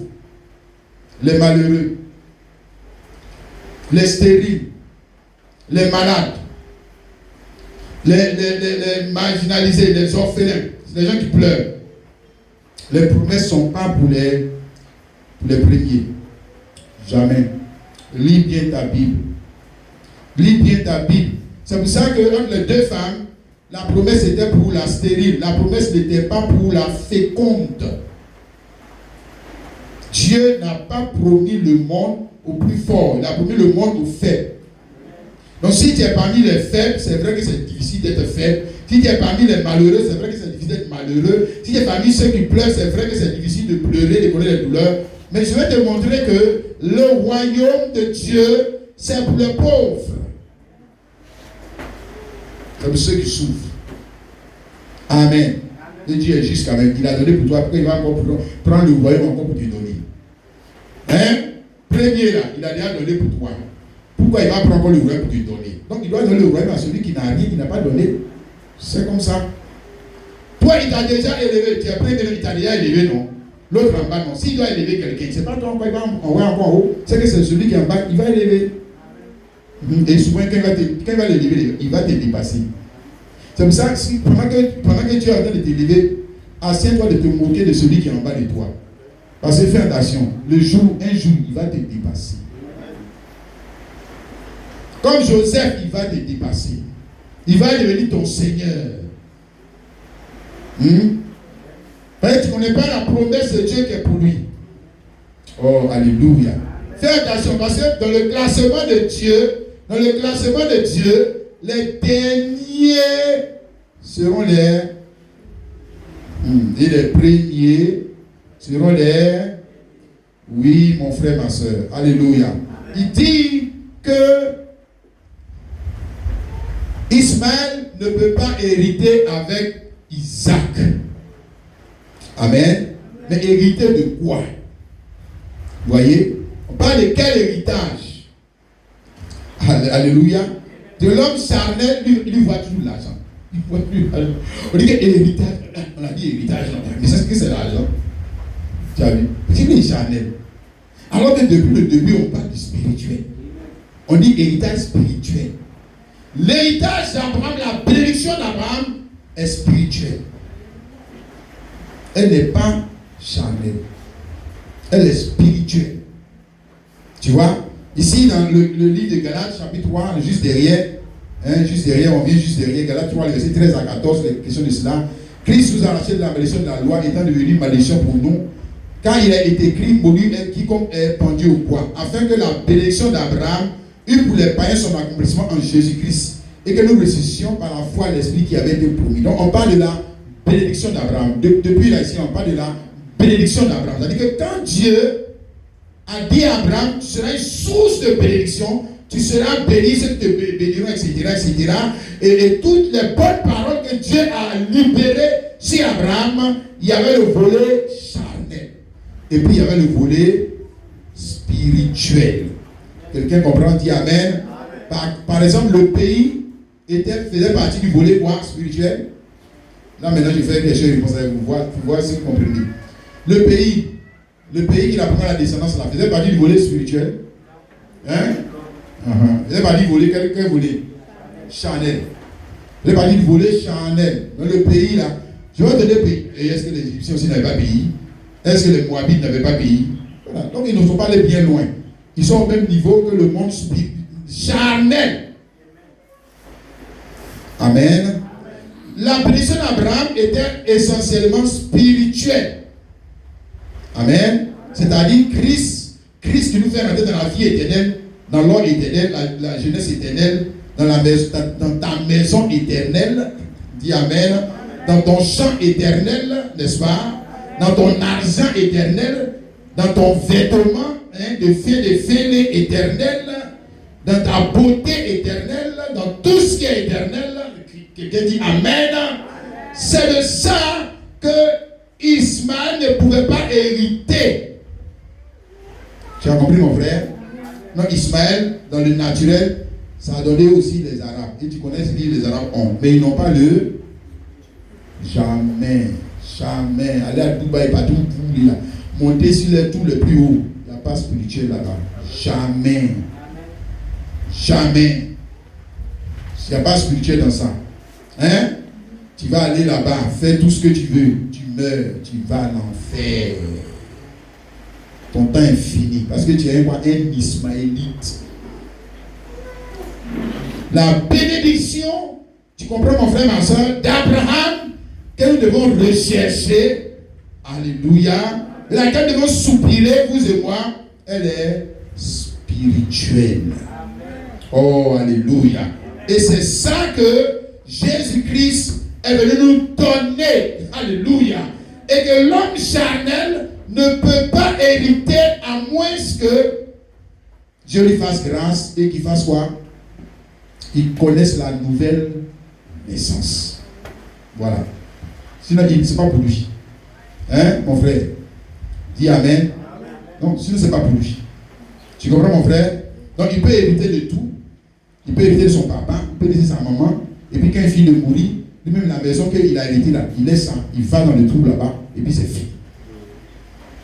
les malheureux, les stériles, les malades, les marginalisés, les orphelins, les gens qui pleurent. Les promesses ne sont pas pour les premiers. Jamais. Lis bien ta Bible. Lis bien ta Bible. C'est pour ça que entre les deux femmes, la promesse était pour la stérile. La promesse n'était pas pour la féconde. Dieu n'a pas promis le monde au plus fort. Il a promis le monde aux faibles. Donc si tu es parmi les faibles, c'est vrai que c'est difficile d'être faible. Si tu es parmi les malheureux, c'est vrai que c'est difficile d'être malheureux. Si tu es parmi ceux qui pleurent, c'est vrai que c'est difficile de pleurer, de connaître les douleurs. Mais je vais te montrer que le royaume de Dieu, c'est pour les pauvres. C'est pour ceux qui souffrent. Amen. Et Dieu est juste quand même. Il a donné pour toi. Après, il va encore prendre le royaume encore pour te donner. Hein? Premier là, il a déjà donné pour toi. Pourquoi il va prendre encore le royaume pour te donner? Donc il doit donner le royaume à celui qui n'a rien, qui n'a pas donné. C'est comme ça. Toi, il t'a déjà élevé. Tu es premier, il t'a déjà élevé, non? L'autre en bas, non. S'il doit élever quelqu'un, c'est pas toi encore, il va envoyer encore en haut. C'est que c'est celui qui est en bas, il va élever. Et souvent, quand il va l'élever, il va te dépasser. C'est pour ça que pendant que tu es en train de t'élever, assieds-toi de te moquer de celui qui est en bas de toi. Parce que fais attention, un jour, il va te dépasser. Comme Joseph, il va te dépasser. Il va devenir ton Seigneur. Parce que tu ne connais pas la promesse de Dieu qui est pour lui. Oh, alléluia. Fais attention, parce que dans le classement de Dieu, les derniers seront les et les premiers seront les... Oui, mon frère, ma soeur. Alléluia. Il dit que Ismaël ne peut pas hériter avec Isaac. Amen. Mais hériter de quoi? Vous voyez? On parle de quel héritage? Alléluia. De l'homme charnel, lui voit toujours l'argent. On dit que héritage, on a dit héritage, mais c'est ce que c'est l'argent. Tu as vu? C'est qu'il est charnel. Alors que depuis le début, on parle du spirituel. On dit héritage spirituel. L'héritage d'Abraham, la bénédiction d'Abraham est spirituelle. Elle n'est pas charnelle. Elle est spirituelle. Tu vois? Ici, dans le livre de Galates, chapitre 3, juste derrière, on vient juste derrière, Galates 3, verset 13 à 14, les questions de cela. Christ nous a arraché de la malédiction de la loi, étant devenu malédiction pour nous, car il a été écrit, maudit est quiconque est pendu au bois, afin que la bénédiction d'Abraham eût pour les païens son accomplissement en Jésus-Christ, et que nous ressuscitions par la foi l'Esprit qui avait été promis. Donc, on parle de la bénédiction d'Abraham. Depuis là, ici, on parle de la bénédiction d'Abraham. C'est-à-dire que quand Dieu a dit à Abraham, tu seras une source de bénédiction, tu seras béni, ceux qui te béniront, etc. Et toutes les bonnes paroles que Dieu a libérées sur Abraham, il y avait le volet charnel. Et puis il y avait le volet spirituel. Quelqu'un comprend, dit Amen. Par exemple, le pays faisait partie du volet quoi, spirituel. Là maintenant je fais quelque chose, vous voyez si vous comprenez. Le pays qui apprend la descendance là, faisait partie du volet spirituel. Hein? Faisait partie du volet, quel volet? Charnel. Faisait partie du volet charnel. Dans le pays là, je vais te donner pays. Et est-ce que les Égyptiens aussi n'avaient pas pays? Est-ce que les Moabites n'avaient pas pays? Voilà. Donc ils ne sont pas allés bien loin. Ils sont au même niveau que le monde charnel. Amen. La bénédiction d'Abraham était essentiellement spirituelle. Amen. C'est-à-dire Christ qui nous fait rentrer dans la vie éternelle, dans l'or éternel, la jeunesse éternelle, dans ta maison éternelle. Dis Amen. Dans ton champ éternel, n'est-ce pas? Dans ton argent éternel, dans ton vêtement de fêlé éternel, dans ta beauté éternelle, dans tout ce qui est éternel. Quelqu'un dit Amen. C'est de ça que Ismaël ne pouvait pas hériter. Tu as compris, mon frère? Non, Ismaël, dans le naturel, ça a donné aussi les Arabes. Et tu connais ce que les Arabes ont. Mais ils n'ont pas le jamais. Aller à Dubaï, partout, là. Monter sur les tours les plus hauts. Il n'y a pas spirituel là-bas. Jamais. Il n'y a pas spirituel dans ça. Hein? Tu vas aller là-bas, fais tout ce que tu veux. Tu meurs, tu vas à l'enfer. Ton temps est fini. Parce que tu es un Ismaélite. La bénédiction, tu comprends mon frère, ma soeur, d'Abraham, que nous devons rechercher, alléluia, laquelle nous devons soupirer, vous et moi, elle est spirituelle. Oh, alléluia. Et c'est ça que Jésus-Christ est venu nous donner. Alléluia. Et que l'homme charnel ne peut pas hériter à moins que Dieu lui fasse grâce et qu'il fasse quoi? Qu'il connaisse la nouvelle naissance. Voilà. Sinon, ce n'est pas pour lui. Hein, mon frère? Dis Amen. Non, sinon, ce n'est pas pour lui. Tu comprends, mon frère? Donc, il peut hériter de tout. Il peut hériter de son papa, il peut hériter de sa maman. Et puis, quand il finit de mourir, lui-même, la maison qu'il a héritée là, il laisse ça. Il va dans le trou là-bas. Et puis, c'est fini.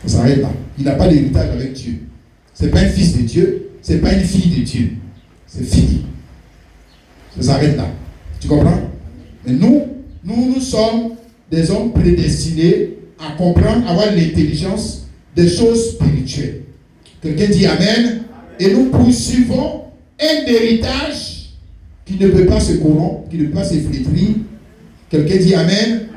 Ça s'arrête là. Il n'a pas d'héritage avec Dieu. Ce n'est pas un fils de Dieu. Ce n'est pas une fille de Dieu. C'est fini. Ça s'arrête là. Tu comprends? Mais nous sommes des hommes prédestinés à comprendre, à avoir l'intelligence des choses spirituelles. Quelqu'un dit Amen. Et nous poursuivons un héritage qui ne peut pas se corrompre, qui ne peut pas se flétrir. Quelqu'un dit Amen.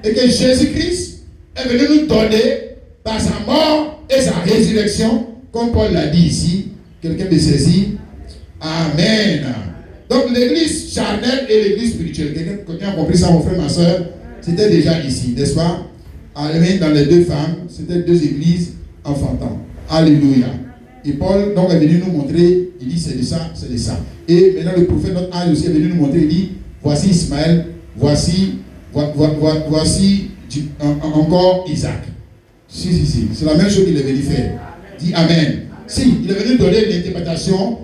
Et que Jésus-Christ est venu nous donner par sa mort et sa résurrection, comme Paul l'a dit ici. Quelqu'un me saisit. Amen. Donc l'église charnelle et l'église spirituelle. Quelqu'un a compris ça, mon frère, ma soeur? C'était déjà ici, n'est-ce pas? Amen. Dans les deux femmes, c'était deux églises enfantantes. Alléluia. Et Paul donc est venu nous montrer, il dit c'est de ça, c'est de ça. Et maintenant le prophète, notre âge aussi, est venu nous montrer, il dit voici Ismaël, voici encore Isaac. Si. C'est la même chose qu'il est venu faire. Dis Amen. Si, il est venu donner l'interprétation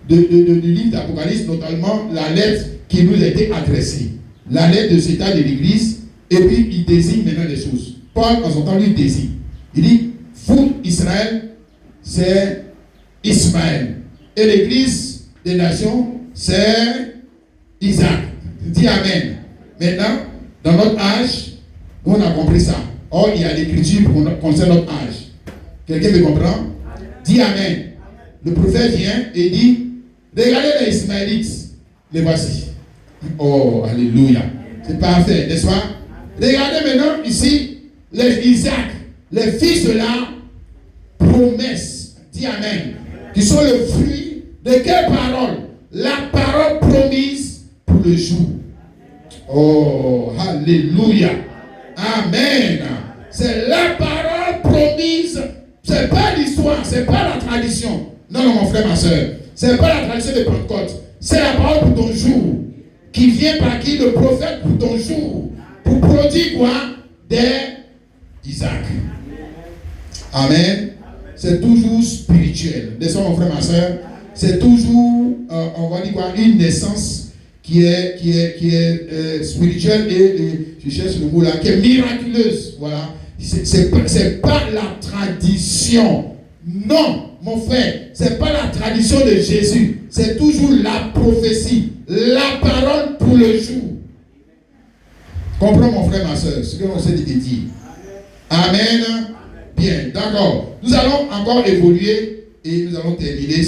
du livre d'Apocalypse, notamment la lettre qui nous a été adressée. La lettre de cet état de l'église, et puis il désigne maintenant les choses. Paul, en son temps, lui désigne. Il dit, vous, Israël, c'est Ismaël. Et l'église des nations, c'est Isaac. Dis Amen. Maintenant, dans notre âge, nous on a compris ça. Or, il y a l'écriture concernant notre âge. Quelqu'un me comprend? Dis Amen. Le prophète vient et dit, regardez les Ismaélites. Les voici. Oh, alléluia. C'est parfait, n'est-ce pas? Regardez maintenant ici, les Isaac, les fils de la promesse. Dis Amen. Qui sont le fruit de quelle parole? La parole promise pour le jour. Oh, alléluia. Amen. C'est la parole promise. C'est pas l'histoire, c'est pas la tradition. Non, mon frère, ma soeur. C'est pas la tradition de Pentecôte. C'est la parole pour ton jour. Qui vient par qui? Le prophète pour ton jour. Pour produire quoi? Des Isaac. Amen. C'est toujours spirituel. N'est-ce pas, mon frère, ma soeur? C'est toujours, on va dire quoi? Une naissance qui est spirituelle et je cherche le mot là, qui est miraculeuse. Voilà. C'est pas la tradition. Non, mon frère, c'est pas la tradition de Jésus. C'est toujours la prophétie, la parole pour le jour. Comprends, mon frère, ma soeur, ce que l'on essaie de te dire. Amen. Bien, d'accord. Nous allons encore évoluer et nous allons terminer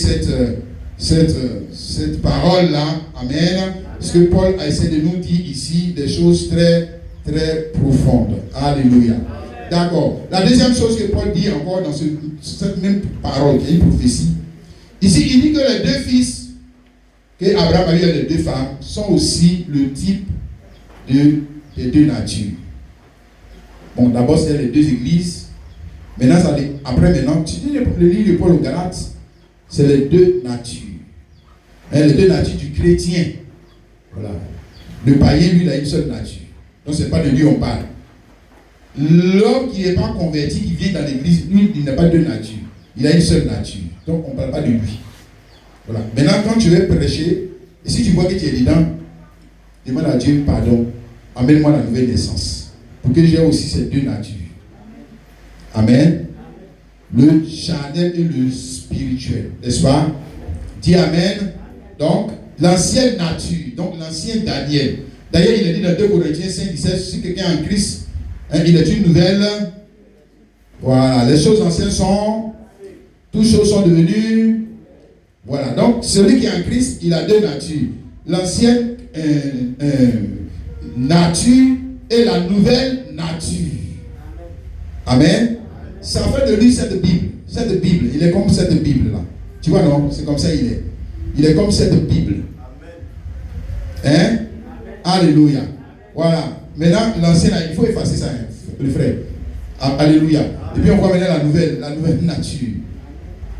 cette parole-là. Amen. Parce que Paul a essayé de nous dire ici des choses très, très profondes. Alléluia. D'accord. La deuxième chose que Paul dit encore dans cette même parole, qui est une prophétie, ici, il dit que les deux fils qu'Abraham a eu et les deux femmes sont aussi le type des deux natures. Bon, d'abord, c'est les deux églises. Maintenant, tu dis le livre de Paul aux Galates, c'est les deux natures. Les deux natures du chrétien. Voilà. Le païen, lui, il a une seule nature. Donc, ce n'est pas de lui on parle. L'homme qui n'est pas converti, qui vient dans l'église, lui, il n'a pas deux natures. Il a une seule nature. Donc, on ne parle pas de lui. Voilà. Maintenant, quand tu veux prêcher, et si tu vois que tu es dedans, demande à Dieu pardon. Amène-moi la nouvelle naissance. Pour que j'ai aussi ces deux natures. Amen. Le charnel et le spirituel. N'est-ce pas? Dis Amen. Donc, l'ancienne nature. Donc, l'ancien Daniel. D'ailleurs, il est dit dans 2 Corinthiens 5, 17, si quelqu'un est en Christ, il est une nouvelle. Voilà. Les choses anciennes sont. Toutes choses sont devenues. Voilà. Donc, celui qui est en Christ, il a deux natures. L'ancienne nature et la nouvelle nature. Amen. Ça fait de lui cette Bible. Cette Bible, il est comme cette Bible-là. Tu vois, non? C'est comme ça il est. Il est comme cette Bible. Hein? Alléluia. Voilà. Maintenant, l'ancien, il faut effacer ça, hein, le frère. Alléluia. Et puis on va mener la nouvelle nature.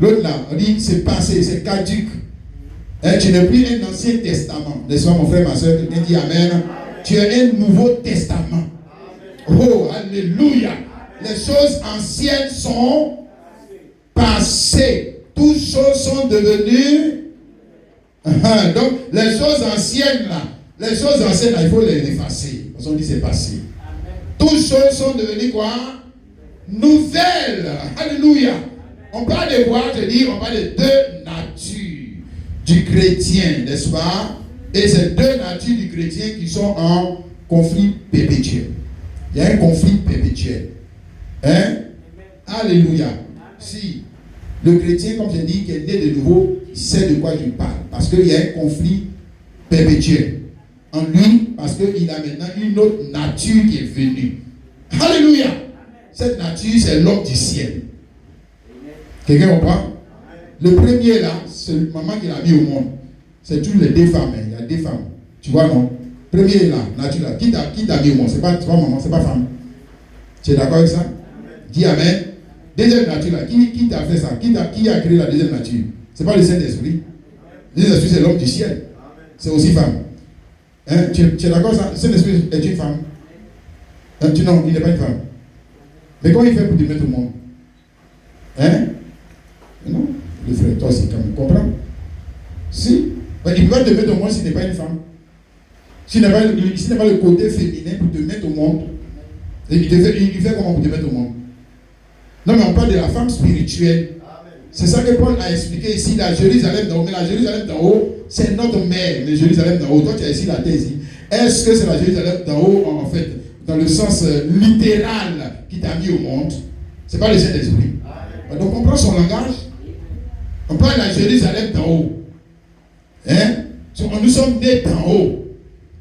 L'autre là, on dit c'est passé, c'est caduc. Hein, tu n'es plus un ancien testament. N'est-ce pas mon frère, ma soeur? Quelqu'un dit amen. Tu es un nouveau testament. Oh, alléluia. Les choses anciennes sont passées. Toutes choses sont devenues. Donc, les choses anciennes là, il faut les effacer. Parce qu'on dit c'est passé. Toutes choses sont devenues quoi? Nouvelles. Alléluia. On parle de quoi? Je dis, on parle de deux natures du chrétien, n'est-ce pas? Et ces deux natures du chrétien qui sont en conflit perpétuel. Il y a un conflit perpétuel. Hein? Alléluia. Si le chrétien, comme je dis, qui est né de nouveau, il sait de quoi je parle. Parce qu'il y a un conflit perpétuel en lui, parce qu'il a maintenant une autre nature qui est venue. Alléluia. Cette nature, c'est l'homme du ciel. Quelqu'un comprend? Le premier là, c'est maman qui l'a mis au monde. C'est toutes les deux femmes. Il y a deux femmes. Tu vois, non? Premier là, nature là. Qui t'a mis au monde? C'est pas maman, c'est pas femme. Tu es d'accord avec ça? Dis amen. Deuxième nature là. Qui t'a fait ça? Qui a créé la deuxième nature? C'est pas le Saint-Esprit. Le Saint-Esprit, c'est l'homme du ciel. C'est aussi femme. Hein? Tu es d'accord avec ça? Le Saint-Esprit est une femme. Hein? Non, il n'est pas une femme. Mais comment il fait pour te mettre au monde? Hein? Non, le frère, toi aussi, quand même, comprends? Si, il ne peut pas te mettre au monde s'il n'est pas une femme. S'il n'a pas le côté féminin pour te mettre au monde, il fait comment pour te mettre au monde? Non, mais on parle de la femme spirituelle. C'est ça que Paul a expliqué ici, la Jérusalem d'en haut. Mais la Jérusalem d'en haut, c'est notre mère, la Jérusalem d'en haut. Toi, tu as ici la thèse. Est-ce que c'est la Jérusalem d'en haut, en fait, dans le sens littéral qui t'a mis au monde? Ce n'est pas le Saint-Esprit. Donc, on prend son langage. On parle de la Jérusalem d'en haut. Hein? Nous sommes nés d'en haut.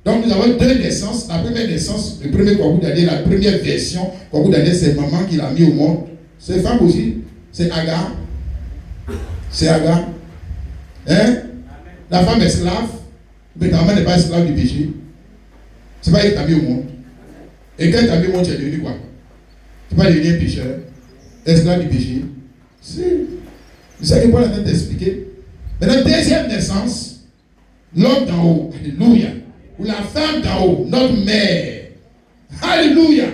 Donc nous avons deux naissances. La première naissance, le premier Kwaku Daniel, la première version, Kwaku Daniel, c'est maman qui l'a mis au monde. C'est femme aussi. C'est Agar. C'est Agar. Hein? La femme est esclave. Mais ta maman n'est pas esclave du péché. C'est pas elle qui t'a mis au monde. Et quand tu as mis au monde, tu es devenu quoi? Tu n'es pas devenu un pécheur. Esclave du péché. C'est ça que Paul est en train d'expliquer. Maintenant, deuxième naissance, l'homme d'en haut, alléluia, ou la femme d'en haut, notre mère, alléluia,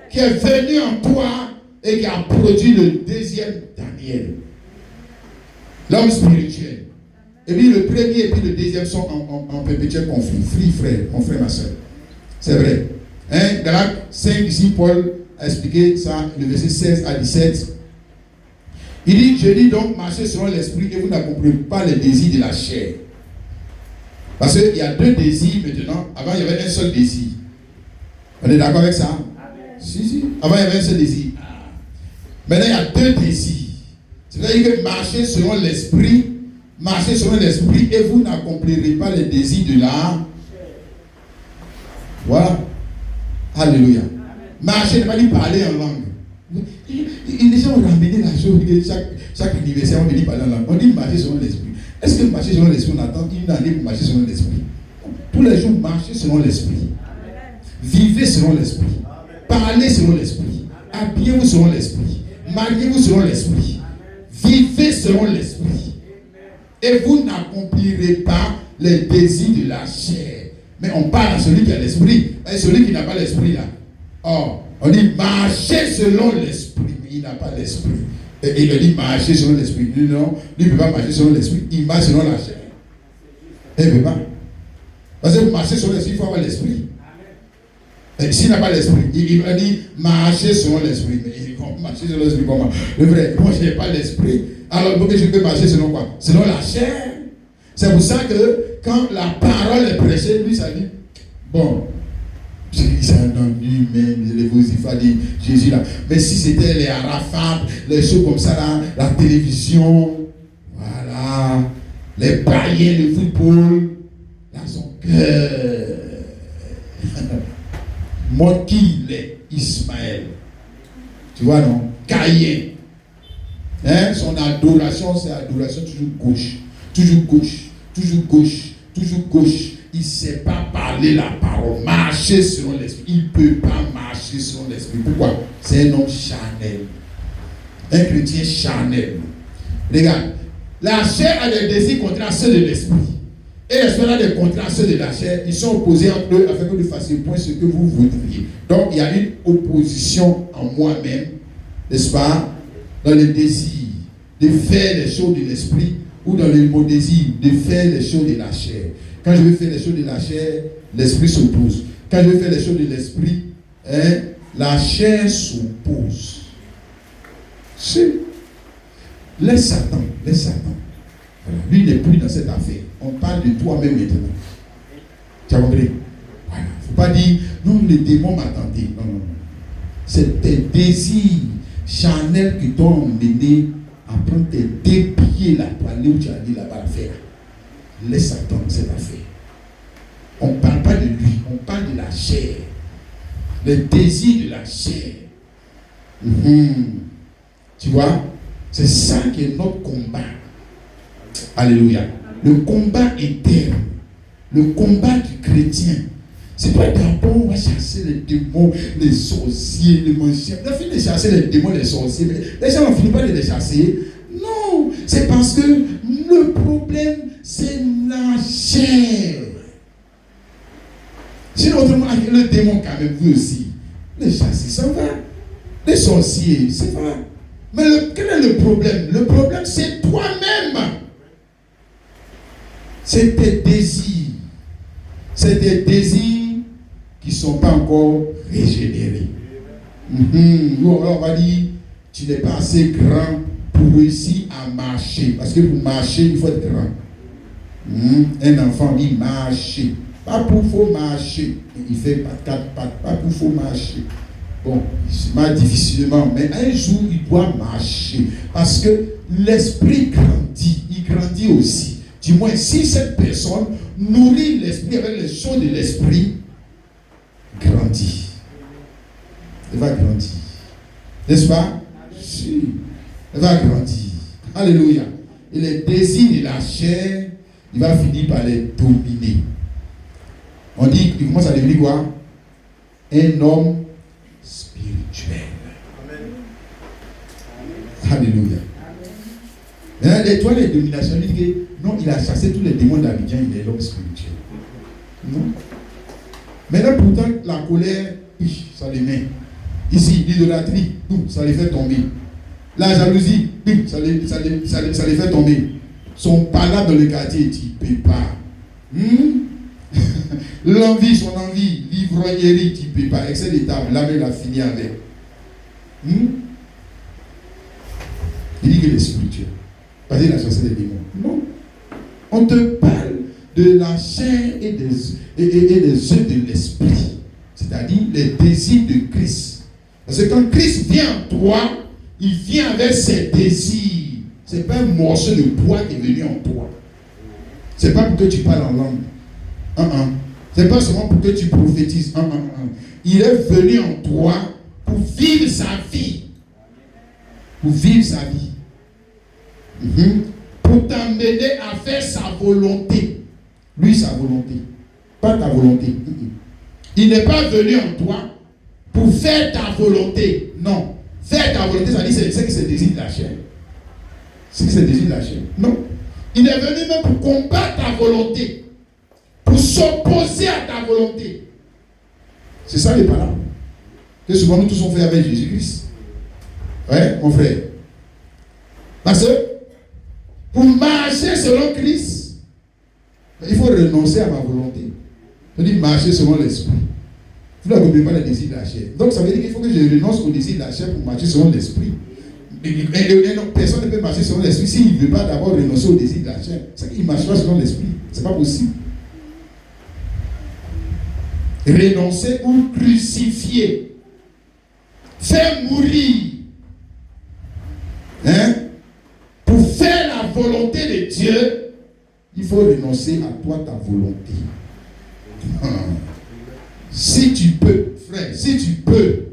qui est venue en toi et qui a produit le deuxième Daniel, l'homme spirituel. Et puis le premier et puis le deuxième sont en perpétuel conflit. Frère, mon frère, ma soeur. C'est vrai. Hein? Galates 5, ici, Paul a expliqué ça, le verset 16 à 17. Il dit, je dis donc, marchez selon l'esprit et vous n'accomplirez pas les désirs de la chair. Parce qu'il y a deux désirs maintenant. Avant, il y avait un seul désir. On est d'accord avec ça? Amen. Si. Avant, il y avait un seul désir. Maintenant, il y a deux désirs. C'est-à-dire que marchez selon l'esprit et vous n'accomplirez pas les désirs de la chair. Voilà. Alléluia. Marcher, ne pas dit parler en langue. Les gens ont ramené la chose que chaque anniversaire, on dit parler en langue. On dit marcher selon l'esprit. Est-ce que marcher selon l'esprit, on attend une année pour marcher selon l'esprit? Tous les jours, marchez selon l'esprit. Vivez selon l'esprit. Parlez selon l'esprit. Habillez-vous selon l'esprit. Mariez-vous selon l'esprit. Vivez selon l'esprit. Et vous n'accomplirez pas les désirs de la chair. Mais on parle à celui qui a l'esprit. Et celui qui n'a pas l'esprit là. Or, on dit marcher selon l'esprit. Mais il n'a pas l'esprit. Et il dit marcher selon l'esprit. Lui, non, lui ne peut pas marcher selon l'esprit. Il marche selon la chair. Il ne peut pas. Parce que pour marcher selon l'esprit, il faut avoir l'esprit. Et s'il n'a pas l'esprit, il va dire marcher selon l'esprit. Mais il va marcher selon l'esprit comment? Le vrai, moi je n'ai pas l'esprit. Alors donc je peux marcher selon quoi? Selon la chair. C'est pour ça que quand la parole est prêchée, lui ça dit, bon, c'est un homme humain, les Vosifas dit Jésus là. Mais si c'était les Arafat, les choses comme ça là, la télévision, voilà, les païens, le football, dans son cœur. Moi qui l'est, Ismaël. Tu vois non? Caïn. Hein? Son adoration, c'est adoration toujours gauche. Toujours gauche. Toujours gauche. Toujours gauche. Il ne sait pas parler la parole. Marcher selon l'esprit. Il ne peut pas marcher selon l'esprit. Pourquoi? C'est un homme charnel. Un chrétien charnel. Regarde, la chair a des désirs contraires à ceux de l'esprit. Et l'esprit a des contraires à ceux de la chair. Ils sont opposés entre eux afin que vous fassiez point ce que vous voudriez. Donc il y a une opposition en moi-même, n'est-ce pas, dans le désir de faire les choses de l'esprit ou dans le mot désir de faire les choses de la chair. Quand je veux faire les choses de la chair, l'esprit s'oppose. Quand je veux faire les choses de l'esprit, la chair s'oppose. Laisse Satan. Voilà. Lui, il n'est plus dans cette affaire. On parle de toi-même maintenant. Tu as compris? Voilà. Il ne faut pas dire, non, le démon m'a tenté. Non. C'est tes désirs charnels qui t'ont emmené à prendre tes deux pieds là pour aller où tu as dit là-bas à faire. Laisse Satan cette affaire. On ne parle pas de lui, on parle de la chair. Le désir de la chair. Tu vois? C'est ça qui est notre combat. Alléluia. Le combat interne. Le combat du chrétien. C'est pas d'abord on va chasser les démons, les sorciers, les magiciens. On a fini de chasser les démons, les sorciers. Mais les gens n'ont fini pas de les chasser. Non. C'est parce que le problème, c'est la chair. Sinon, autrement, le démon, quand même, vous aussi. Les chasser, ça va. Les sorciers, ça va. Mais quel est le problème? Le problème, c'est toi-même. C'est tes désirs. C'est tes désirs qui ne sont pas encore régénérés. On va dire, tu n'es pas assez grand pour réussir à marcher. Parce que pour marcher, il faut être grand. Un enfant, il marche. Pas pour faut marcher. Il fait pas 4 pattes. Pas pour faut marcher. Bon, il se marche difficilement, mais un jour, il doit marcher. Parce que l'esprit grandit. Il grandit aussi. Du moins, si cette personne nourrit l'esprit avec les choses de l'esprit, grandit. Elle va grandir. N'est-ce pas? Si. Elle va grandir. Alléluia. Et les désirs de la chair, il va finir par les dominer. On dit qu'il commence à devenir quoi? Un homme spirituel. Amen. Alléluia. Maintenant, l'étoile de domination dit que non, il a chassé tous les démons d'Abidjan, il est l'homme spirituel. Non. Maintenant, pourtant, la colère, ça les met. Ici, l'idolâtrie, ça les fait tomber. La jalousie, ça les fait tomber. Son palais dans le quartier, tu ne peux pas. L'envie, son envie, l'ivrognerie, tu ne peux pas. Excès de table, là, il a fini avec. Il dit qu'il est spirituel. Parce qu'il a chassé les démons. Non. On te parle de la chair et des œufs de l'esprit. C'est-à-dire les désirs de Christ. Parce que quand Christ vient en toi, il vient avec ses désirs. Ce n'est pas un morceau de bois qui est venu en toi. Ce n'est pas pour que tu parles en langue. Ce n'est pas seulement pour que tu prophétises. Il est venu en toi pour vivre sa vie. Pour vivre sa vie. Pour t'emmener à faire sa volonté. Lui, sa volonté. Pas ta volonté. Il n'est pas venu en toi pour faire ta volonté. Non. Faire ta volonté, ça dit c'est que c'est le désir de la chair. C'est que c'est le désir de la chair. Non. Il est venu même pour combattre ta volonté. Pour s'opposer à ta volonté. C'est ça les paroles. Que souvent nous tous on fait avec Jésus-Christ. Ouais, mon frère. Parce que pour marcher selon Christ, il faut renoncer à ma volonté. Je dis marcher selon l'esprit. Vous ne comprenez pas les désirs de la chair. Donc ça veut dire qu'il faut que je renonce au désir de la chair pour marcher selon l'esprit. Personne ne peut marcher selon l'esprit s'il ne veut pas d'abord renoncer au désir de la chair. C'est qu'il ne marche pas selon l'esprit. Ce n'est pas possible. Renoncer ou crucifier. Faire mourir. Pour faire la volonté de Dieu, il faut renoncer à toi, ta volonté. Si tu peux, frère, si tu peux,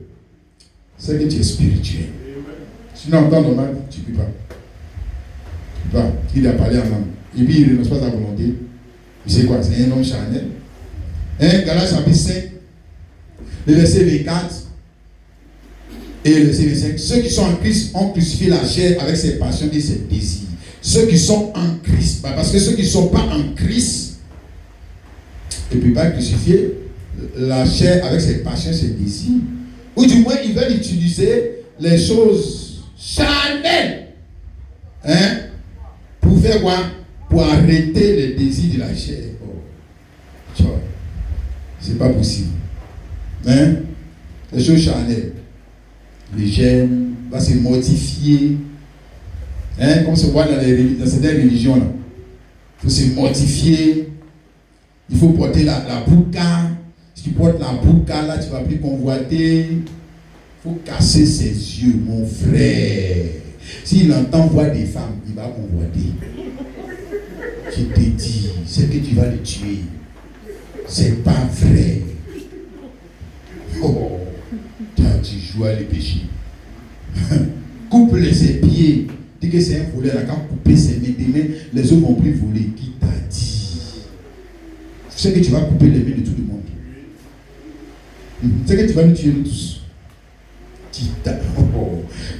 c'est que tu es spirituel. Sinon, en temps normal, tu ne peux pas. Tu ne peux pas. Il a parlé en langue. Et puis, il ne renonce pas à ta volonté. C'est quoi? C'est un homme charnel. Galates chapitre 5, le verset 24 et le verset 25. Ceux qui sont en Christ ont crucifié la chair avec ses passions et ses désirs. ceux qui sont en Christ. Parce que ceux qui ne sont pas en Christ, et puis pas crucifiés, la chair avec ses passions, ses désirs, ou du moins ils veulent utiliser les choses charnelles, hein, pour faire quoi? Pour arrêter les désirs de la chair. Oh. C'est pas possible. Hein? Les choses charnelles. Les gènes va se mortifier. Hein? Comme se voit dans certaines religions. Là. Il faut se mortifier. Il faut porter la bouka. Si tu portes la bouka, là, tu ne vas plus convoiter. Il faut casser ses yeux, mon frère. S'il entend voir des femmes, il va convoiter. Je te dis, c'est que tu vas le tuer. C'est pas vrai. Oh, tu joues à les péchés. Coupe ses pieds. Dis que c'est un voleur. Quand couper ses mains, les autres vont plus voler. Qui t'a dit? C'est que tu vas couper les mains de tout le monde. C'est que tu vas nous tuer nous tous.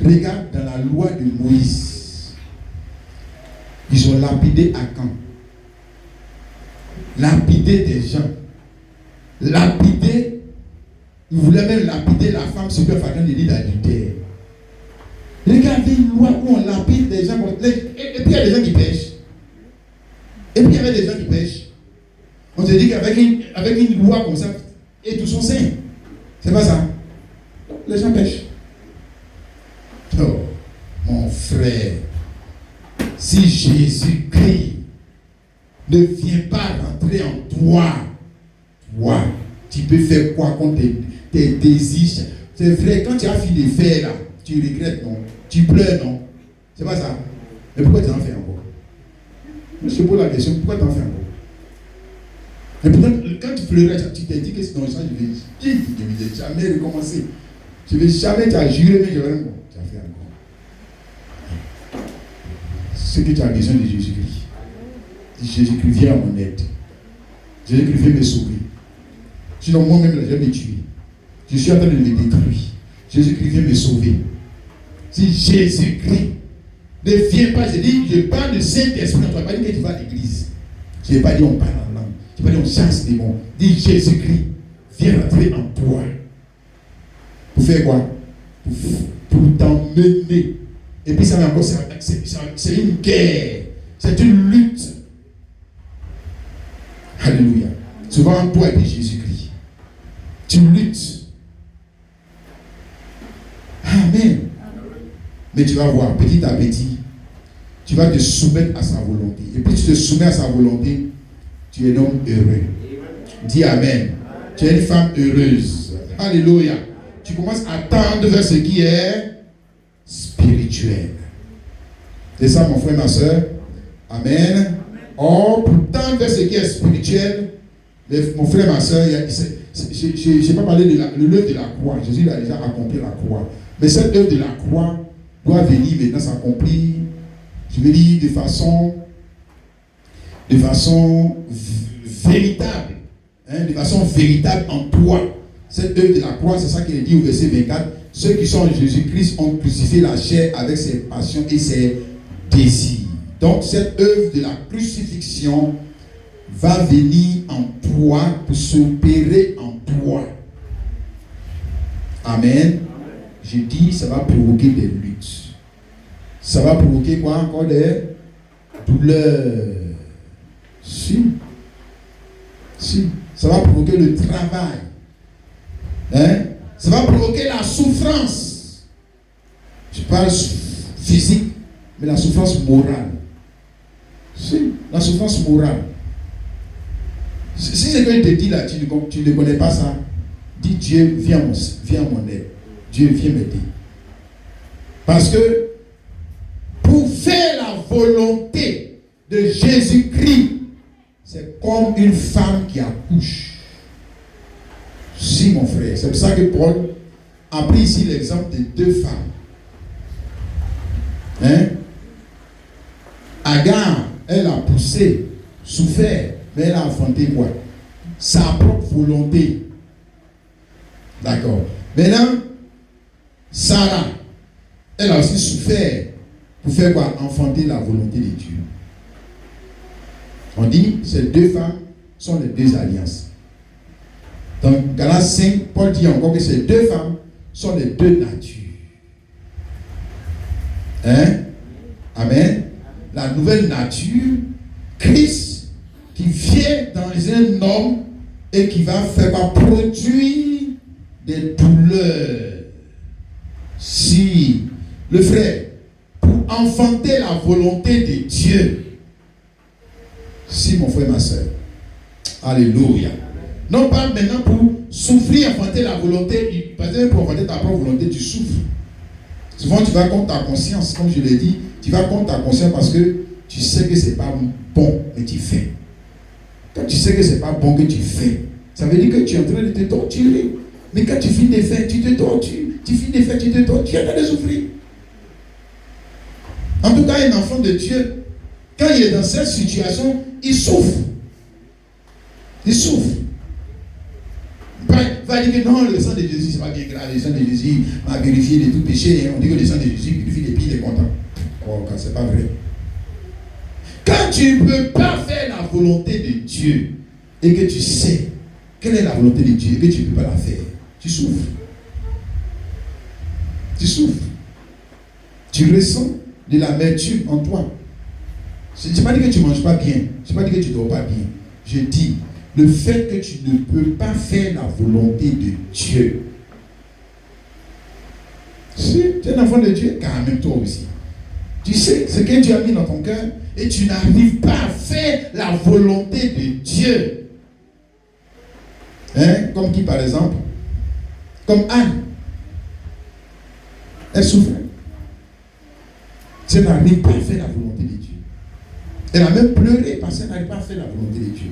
Regarde dans la loi de Moïse. Ils ont lapidé Akan. Lapider des gens. Lapider. Ils voulaient même lapider la femme sur le flagrant délit d'adultère. Regardez une loi où on lapide des gens. Et puis il y a des gens qui pêchent. Et puis il y avait des gens qui pêchent. On se dit qu'avec une loi comme ça, et tous sont saints. C'est pas ça. Les gens pêchent. Oh, mon frère, si Jésus-Christ ne vient pas rentrer en toi, tu peux faire quoi contre tes désirs? C'est vrai, quand tu as fini de faire là, tu regrettes, non? Tu pleures, non? C'est pas ça. Mais pourquoi tu en fais encore? Je te pose la question, pourquoi tu en fais encore? Et pourtant, quand tu pleurais, tu t'es dit que sinon ça, je vais jamais recommencer. Je ne vais jamais t'as juré, mais je vais encore. Tu as fait encore. Ce que tu as besoin de Jésus-Christ. Jésus-Christ, viens à mon aide. Jésus-Christ, viens me sauver. Sinon, moi-même, je vais me tuer. Je suis en train de me détruire. Jésus-Christ, viens me sauver. Si Jésus-Christ ne vient pas, je parle de Saint-Esprit. Je ne vais pas dire que tu vas à l'église. Je ne vais pas dire on parle en langue. Je ne vais pas dire on chasse les démons. Dis Jésus-Christ, viens rentrer en toi. Pour faire quoi? Pour t'emmener. Et puis ça va encore, c'est une guerre. C'est une lutte. Alléluia. Souvent, toi et puis Jésus-Christ. Tu luttes. Amen. Mais tu vas voir, petit à petit, tu vas te soumettre à sa volonté. Et puis tu te soumets à sa volonté, tu es un homme heureux. Dis Amen. Tu es une femme heureuse. Alléluia. Tu commences à tendre vers ce qui est spirituel. C'est ça, mon frère, ma soeur. Amen. Or, pour tendre vers ce qui est spirituel, mon frère, ma soeur, je n'ai pas parlé de l'œuvre de la croix. Jésus a déjà accompli la croix. Mais cette œuvre de la croix doit venir maintenant s'accomplir, je veux dire, de façon véritable. Hein, de façon véritable en toi. Cette œuvre de la croix, c'est ça qu'il est dit au verset 24. Ceux qui sont en Jésus-Christ ont crucifié la chair avec ses passions et ses désirs. Donc, cette œuvre de la crucifixion va venir en toi pour s'opérer en toi. Amen. Je dis, ça va provoquer des luttes. Ça va provoquer quoi encore? Des douleurs. Si. Ça va provoquer le travail. Hein? Ça va provoquer la souffrance. Je parle physique, mais la souffrance morale. Si, la souffrance morale. Si ce que je te dis là, tu ne connais pas ça, dis Dieu, viens à mon aide. Dieu, viens m'aider. Parce que pour faire la volonté de Jésus-Christ, c'est comme une femme qui accouche. Si, mon frère, c'est pour ça que Paul a pris ici l'exemple de deux femmes. Hein? Agar, elle a poussé, souffert, mais elle a enfanté quoi? Sa propre volonté. D'accord. Maintenant, Sarah, elle a aussi souffert, pour faire quoi? Enfanter la volonté de Dieu. On dit, ces deux femmes sont les deux alliances. Dans Galates 5, Paul dit encore que ces deux femmes sont les deux natures. Hein? Amen. La nouvelle nature, Christ, qui vient dans un homme et qui va faire produire des douleurs. Si le frère, pour enfanter la volonté de Dieu, si mon frère, ma soeur, alléluia. Non pas maintenant pour souffrir, enfanter la volonté, parce que pour enfanter ta propre volonté, tu souffres. Souvent tu vas contre ta conscience, comme je l'ai dit, tu vas contre ta conscience parce que tu sais que c'est pas bon, mais tu fais. Quand tu sais que c'est pas bon que tu fais, ça veut dire que tu es en train de te torturer. Mais quand tu finis de faire, tu te tortures. Tu finis de faire, tu te tortures, tu es en train de souffrir. En tout cas, un enfant de Dieu, quand il est dans cette situation, il souffre. Il souffre. Va dire que non, le sang de Jésus, c'est pas bien grave. Le sang de Jésus m'a vérifié de tout péché. On dit que le sang de Jésus purifie les pieds, il est content. Oh, c'est pas vrai. Quand tu ne peux pas faire la volonté de Dieu et que tu sais quelle est la volonté de Dieu et que tu ne peux pas la faire, tu souffres. Tu souffres. Tu ressens de l'amertume en toi. Je ne dis pas que tu ne manges pas bien. Je ne dis pas que tu ne dors pas bien. Je dis, le fait que tu ne peux pas faire la volonté de Dieu. Si tu es un enfant de Dieu, quand même toi aussi. Tu sais ce que Dieu a mis dans ton cœur et tu n'arrives pas à faire la volonté de Dieu. Hein? Comme qui par exemple? Comme Anne. Elle souffrait. Tu n'arrives pas à faire la volonté de Dieu. Elle a même pleuré parce qu'elle n'arrive pas à faire la volonté de Dieu.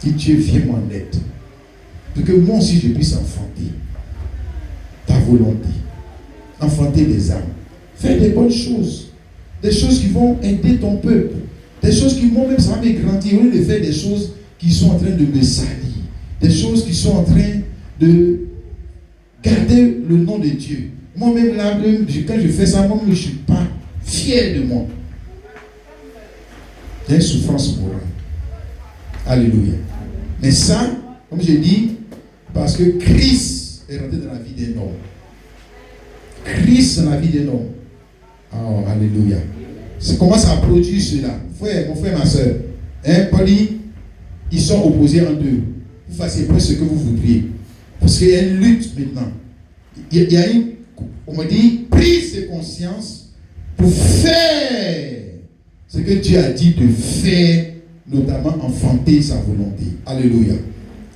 Si Dieu vient m'en aide, pour que moi aussi je puisse enfanter ta volonté, enfanter des âmes, faire des bonnes choses, des choses qui vont aider ton peuple, des choses qui moi-même ça va me grandir, au lieu de faire des choses qui sont en train de me salir, des choses qui sont en train de garder le nom de Dieu. Moi-même là, quand je fais ça, moi-même je ne suis pas fier de moi. Il y a une souffrance morale. Alléluia. Mais ça, comme je dis, parce que Christ est rentré dans la vie d'un homme. Christ dans la vie d'un homme. Oh, alléluia. C'est comment ça produit cela. Frère, mon frère, ma soeur. Hein, Paul dit, ils sont opposés en deux. Vous fassiez pas ce que vous voudriez. Parce qu'il y a une lutte maintenant. Il y a une, on me dit, prise de conscience pour faire ce que Dieu a dit de faire, notamment enfanter sa volonté. Alléluia.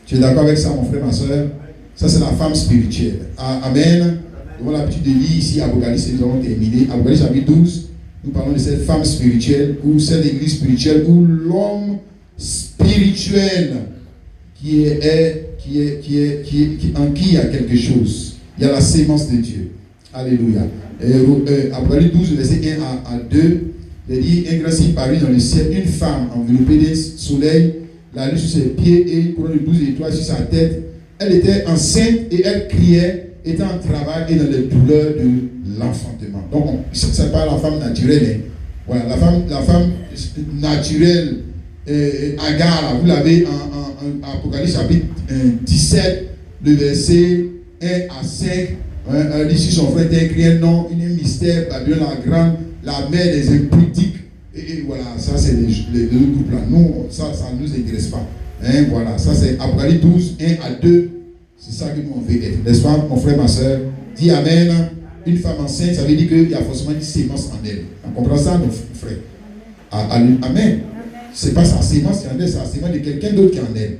Tu es d'accord avec ça, mon frère, ma soeur? Ça, c'est la femme spirituelle. Amen. Nous avons l'habitude de lire ici Apocalypse, nous avons terminé. Apocalypse chapitre 12, nous parlons de cette femme spirituelle, ou cette église spirituelle, ou l'homme spirituel en qui il y a quelque chose. Il y a la sémence de Dieu. Alléluia. Apocalypse 12, verset 1 à 2. Il dit, un grand signe parut dans le ciel, une femme enveloppée d'un soleil, la lune sur ses pieds et une couronne de 12 étoiles sur sa tête. Elle était enceinte et elle criait, était en travail et dans les douleurs de l'enfantement. Donc, ce n'est pas la femme naturelle. Hein. Voilà, la femme naturelle, Agar, vous l'avez en Apocalypse chapitre 17, le verset 1 à 5. Elle dit sur son frère était écrit un nom, un mystère, Babylone la grande, la mère des impudiques. Et voilà, ça c'est les deux groupes là. Nous, ça ne nous intéresse pas. Hein, voilà, ça c'est Apocalypse 12, 1 à 2. C'est ça que nous on veut être. N'est-ce pas, mon frère, ma soeur? Dis Amen. Une femme enceinte, ça veut dire qu'il y a forcément une sémence en elle. On comprend ça, mon frère? Amen. C'est pas sa sémence qui est en elle, c'est la sémence de quelqu'un d'autre qui est en elle.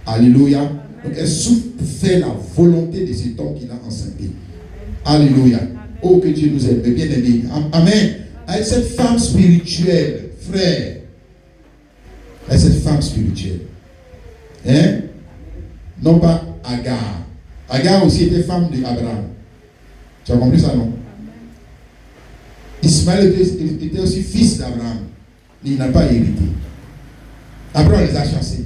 Alléluia. Donc elle souffre pour faire la volonté de cet homme qui l'a enceinté. Alléluia. Oh, que Dieu nous aide, bien aimé. Amen. Avec cette femme spirituelle, frère. Avec cette femme spirituelle. Hein? Non pas Agar. Agar aussi était femme d'Abraham. Tu as compris ça, non? Ismaël était aussi fils d'Abraham. Mais il n'a pas hérité. Après, on les a chassés.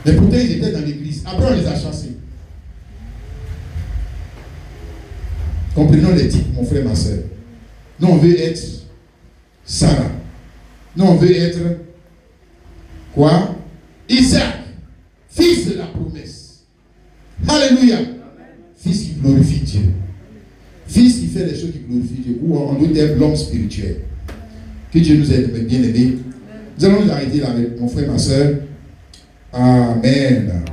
Mais pourtant, ils étaient dans l'église. Après, on les a chassés. Comprenons les types, mon frère, ma soeur. Nous, on veut être Sarah. Nous, on veut être quoi? Isaac, fils de la promesse. Alléluia. Fils qui glorifie Dieu. Fils qui fait les choses qui glorifient Dieu. Ou on doit être l'homme spirituel. Que Dieu nous aide, bien aimés. Nous allons nous arrêter là avec mon frère, ma soeur. Amen.